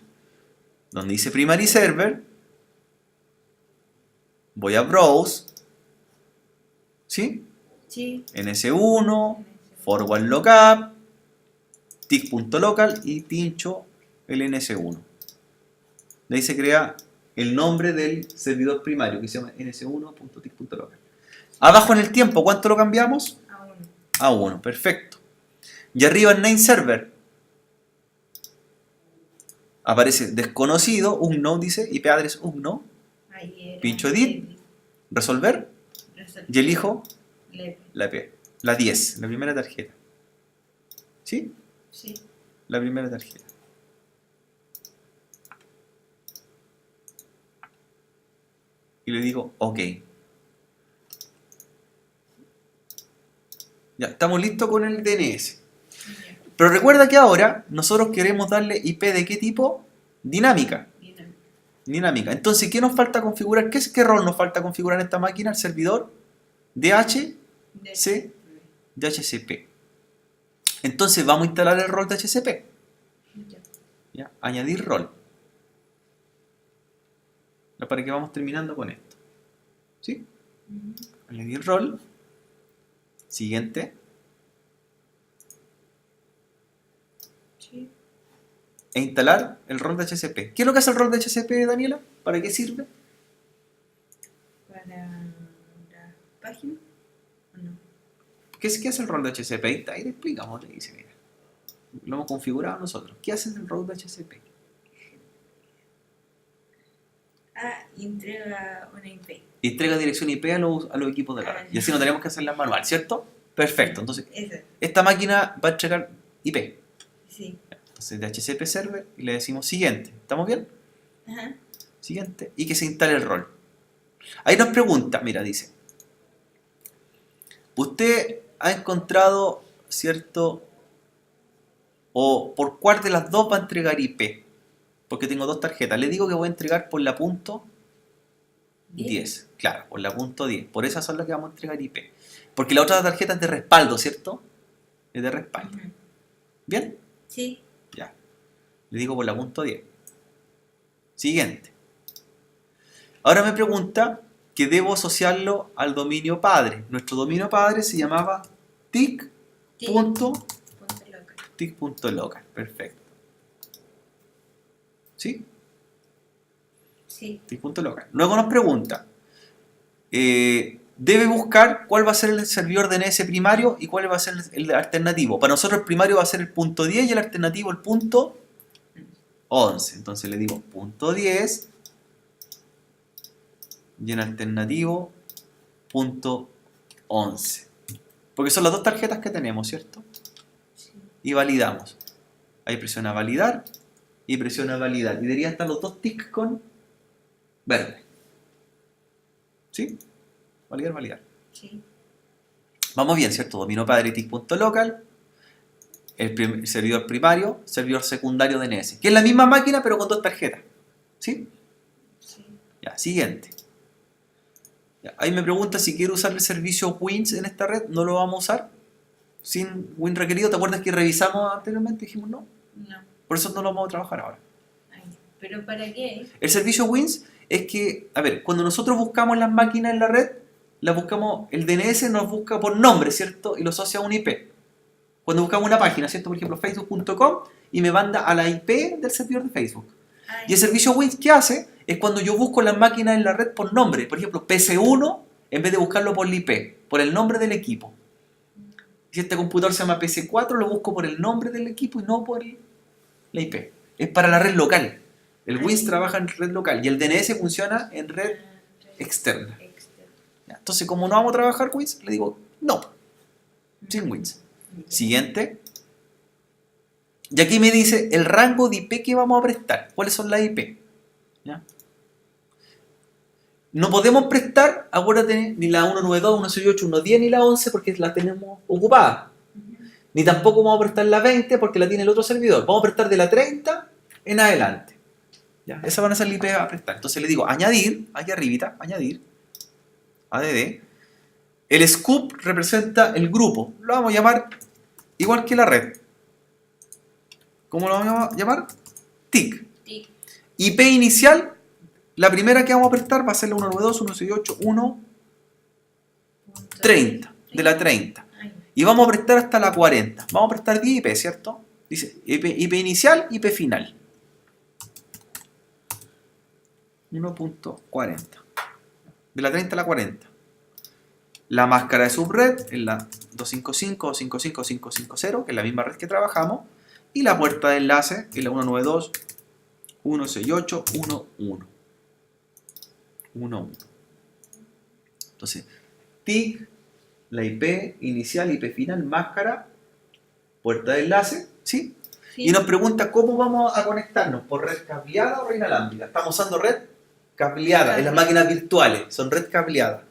Donde dice primary server. Voy a browse. ¿Sí? Sí. ns1, forward lookup, tick.local y pincho el ns1. De ahí se crea el nombre del servidor primario que se llama ns1.tick.local. Abajo en el tiempo, ¿cuánto lo cambiamos? A uno. A 1, perfecto. Y arriba en name server aparece desconocido, unknown dice, IP address unknown, Ahí era. pincho edit, resolver y elijo Leve. la IP, la 10, la primera tarjeta. ¿Sí? Sí. La primera tarjeta. Y le digo OK. Ya, estamos listos con el DNS. Ya. Pero recuerda que ahora nosotros queremos darle IP de qué tipo? Dinámica. Bien. Dinámica. Entonces, ¿qué nos falta configurar? ¿Qué rol nos falta configurar en esta máquina? El servidor DHCP. DHCP. Entonces vamos a instalar el rol DHCP. Ya. ¿Ya? Añadir rol. Ya, para que vamos terminando con esto. ¿Sí? Ujú. Añadir rol. Siguiente. Sí. E instalar el rol de HCP. ¿Qué es lo que hace el rol de HCP, Daniela? ¿Para qué sirve? Para la página. ¿O no? ¿Qué hace el rol de HCP? Ahí te explicamos, le dice, mira. Lo hemos configurado nosotros. ¿Qué hace el rol de HCP? Ah, entrega una IP. Entrega dirección IP a los equipos de la red. Y así no tenemos que hacerla manual, ¿cierto? Perfecto. Entonces, Esa. esta máquina va a entregar IP. Sí. Entonces, de HCP server y le decimos siguiente. ¿Estamos bien? Ajá. Siguiente. Y que se instale el rol. Ahí nos pregunta, mira, dice. ¿Usted ha encontrado, cierto, o por cuál de las dos va a entregar IP? Porque tengo dos tarjetas. Le digo que voy a entregar por la punto 10. Claro, por la punto 10. Por esas son las que vamos a entregar IP. Porque la otra tarjeta es de respaldo, ¿cierto? Es de respaldo. Ujú. ¿Bien? Sí. Ya. Le digo por la punto 10. Siguiente. Ahora me pregunta que debo asociarlo al dominio padre. Nuestro dominio padre se llamaba Punto local. tic.local. Perfecto. ¿Sí? Sí. Tic.local. Luego nos pregunta, debe buscar cuál va a ser el servidor DNS primario y cuál va a ser el alternativo. Para nosotros el primario va a ser el punto 10 y el alternativo el punto 11. Entonces le digo punto 10 y en alternativo punto 11. Porque son las dos tarjetas que tenemos, ¿cierto? Sí. Y validamos. Ahí presiona validar y presiona validar. Y deberían estar los dos tics con verde. ¿Sí? Validar, validar. Sí. Vamos bien, ¿cierto? Dominio padre tic.local, el servidor primario, servidor secundario DNS, que es la misma máquina pero con dos tarjetas. ¿Sí? Sí. Ya, siguiente. Ya, ahí me pregunta si quiero usar el servicio Wins en esta red. No lo vamos a usar sin Win requerido. ¿Te acuerdas que revisamos anteriormente? Dijimos no. No. Por eso no lo vamos a trabajar ahora. Ay, ¿pero para qué? El servicio Wins es que, a ver, cuando nosotros buscamos las máquinas en la red, la buscamos, el DNS nos busca por nombre, ¿cierto? Y lo asocia a un IP. Cuando buscamos una página, ¿cierto? Por ejemplo, facebook.com y me manda a la IP del servidor de Facebook. Y el servicio WINS que hace es cuando yo busco las máquinas en la red por nombre. Por ejemplo, PC1, en vez de buscarlo por el IP, por el nombre del equipo. Si este computador se llama PC4, lo busco por el nombre del equipo y no por la IP. Es para la red local. El WINS trabaja en red local y el DNS funciona en red externa. Ya, entonces, como no vamos a trabajar WINS, le digo no, sin WINS. Siguiente. Y aquí me dice el rango de IP que vamos a prestar. ¿Cuáles son las IP? ¿Ya? No podemos prestar, acuérdate, ni la 192, 168, 110 ni la 11 porque la tenemos ocupada. Ni tampoco vamos a prestar la 20 porque la tiene el otro servidor. Vamos a prestar de la 30 en adelante. ¿Ya? Esas van a ser las IP a prestar. Entonces le digo añadir, aquí arribita, añadir, add. El scoop representa el grupo. Lo vamos a llamar igual que la red. ¿Cómo lo vamos a llamar? TIC. IP inicial, la primera que vamos a prestar va a ser la 192, 168, 130, de la 30. Y vamos a prestar hasta la 40. Vamos a prestar 10 IP, ¿cierto? Dice IP inicial, IP final. 1.40. De la 30 a la 40. La máscara de subred es la 255 o 55550, que es la misma red que trabajamos. Y la puerta de enlace es la 192, 168, 11. 11. Entonces, TIC, la IP inicial, IP final, máscara, puerta de enlace, ¿sí? Sí. Y nos pregunta cómo vamos a conectarnos, por red cableada o red inalámbrica. Estamos usando red cableada en las máquinas virtuales, son red cableada.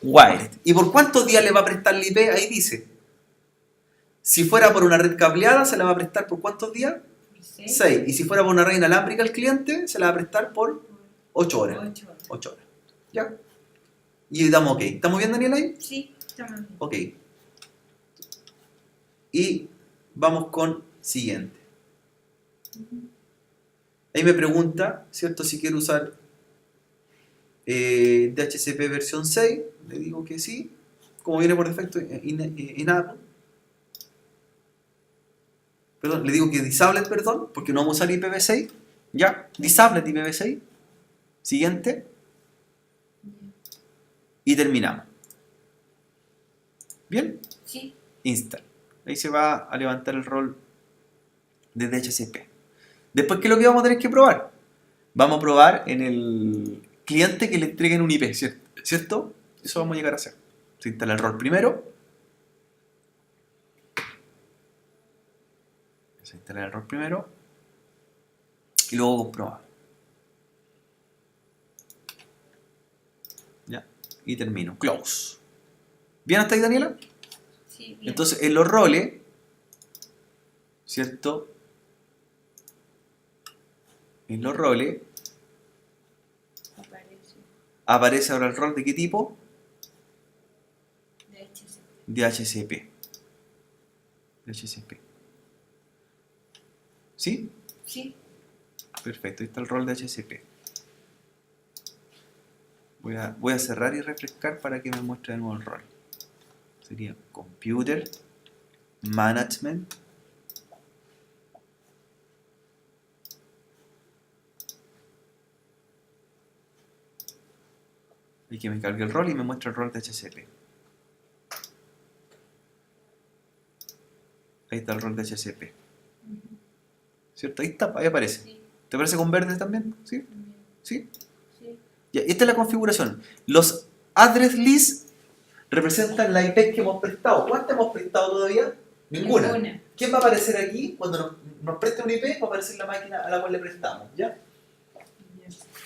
Wired. ¿Y por cuántos días le va a prestar la IP? Ahí dice. Si fuera por una red cableada, se la va a prestar por ¿cuántos días? 6. Y si fuera por una red inalámbrica al cliente, se la va a prestar por 8 horas. 8 horas. ¿Ya? Y damos OK. ¿Estamos bien, Daniela, ahí? Sí, estamos bien. OK. Y vamos con siguiente. Ahí me pregunta, ¿cierto? Si quiero usar DHCP versión 6. Le digo que sí. Como viene por defecto en Apple. Perdón, le digo que disable, perdón, porque no vamos a usar IPv6. Ya, disable IPv6. Siguiente. Y terminamos. ¿Bien? Sí. Install. Ahí se va a levantar el rol de DHCP. Después, ¿qué es lo que vamos a tener que probar? Vamos a probar en el cliente que le entreguen un IP, ¿cierto? Eso vamos a llegar a hacer. Se instala el rol primero. Se instala el rol primero. Y luego comprobamos. Ya. Y termino. Close. ¿Bien hasta ahí, Daniela? Sí, bien. Entonces, en los roles, ¿cierto? En los roles aparece ahora el rol de qué tipo? DHCP. DHCP. ¿Sí? Sí. Perfecto, ahí está el rol de DHCP. Voy a cerrar y refrescar para que me muestre de nuevo el rol. Sería Computer Management. Y que me cargue el rol y me muestre el rol de DHCP. Ahí está el rol de DHCP. ¿Cierto? Ahí está, ahí aparece. Sí. ¿Te parece con verde también? ¿Sí? ¿Sí? Sí. Ya, esta es la configuración. Los address lists representan la IP que hemos prestado. ¿Cuántas hemos prestado todavía? Ninguna. ¿Quién va a aparecer aquí? Cuando nos preste un IP, va a aparecer la máquina a la cual le prestamos. ¿Ya?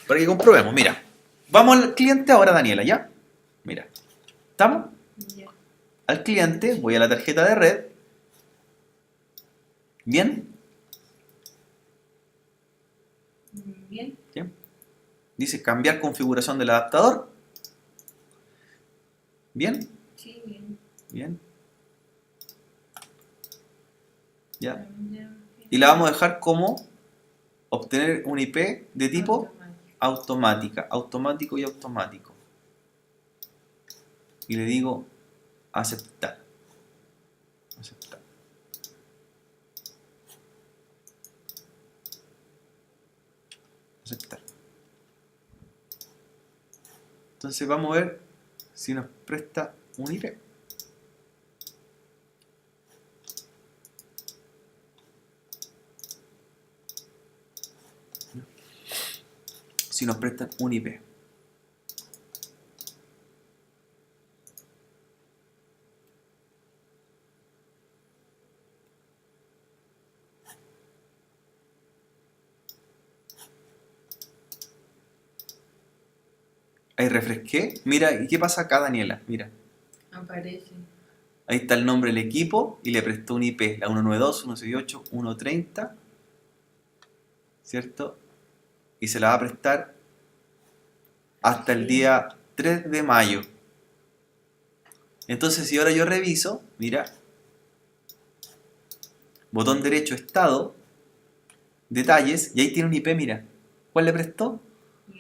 Para que comprobemos. Mira. Vamos al cliente ahora, Daniela. ¿Ya? Mira. ¿Estamos? Ya. Al cliente, voy a la tarjeta de red. ¿Bien? Bien. ¿Bien? Dice cambiar configuración del adaptador. ¿Bien? Sí, bien. Bien. Ya. Y la vamos a dejar como obtener un IP de tipo automática, automático y automático. y le digo aceptar. Aceptar. Aceptar. Entonces vamos a ver si nos presta un IP. Si nos prestan un IP. Ahí refresqué. Mira, ¿y qué pasa acá, Daniela? Mira, Aparece. ahí está el nombre del equipo y le prestó un IP, la 192, 168, 130, ¿cierto? Y se la va a prestar hasta el día 3 de mayo. Entonces, si ahora yo reviso, mira, botón derecho, estado, detalles, y ahí tiene un IP, mira. ¿Cuál le prestó?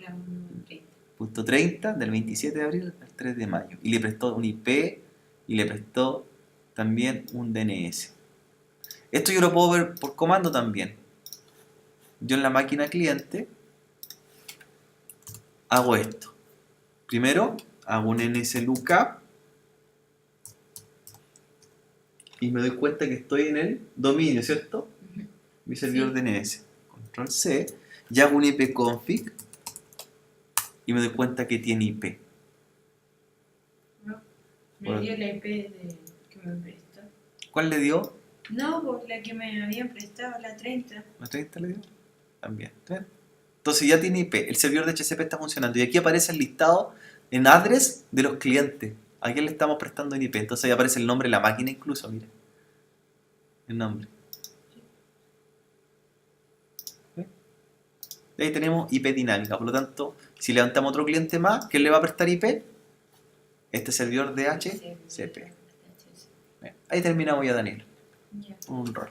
La 1.30. Punto 30 del 27 de abril al 3 de mayo. Y le prestó un IP y le prestó también un DNS. Esto yo lo puedo ver por comando también. Yo en la máquina cliente hago esto. Primero hago un nslookup y me doy cuenta que estoy en el dominio, ¿cierto? Mi servidor Sí. DNS. Control C. Y hago un ipconfig y me doy cuenta que tiene IP. No, Bueno. me dio la IP que me prestó. ¿Cuál le dio? No, pues la que me habían prestado, la 30. ¿La 30 le dio? También. ¿Ven? Entonces ya tiene IP. El servidor de HCP está funcionando. Y aquí aparece el listado en address de los clientes. ¿A quién le estamos prestando en IP? Entonces ahí aparece el nombre de la máquina incluso, mira. El nombre. ¿Ven? Y ahí tenemos IP dinámica. Por lo tanto, si levantamos otro cliente más, ¿quién le va a prestar IP? Este servidor de HCP. Ahí terminamos ya, Daniel. Ya. Un rol.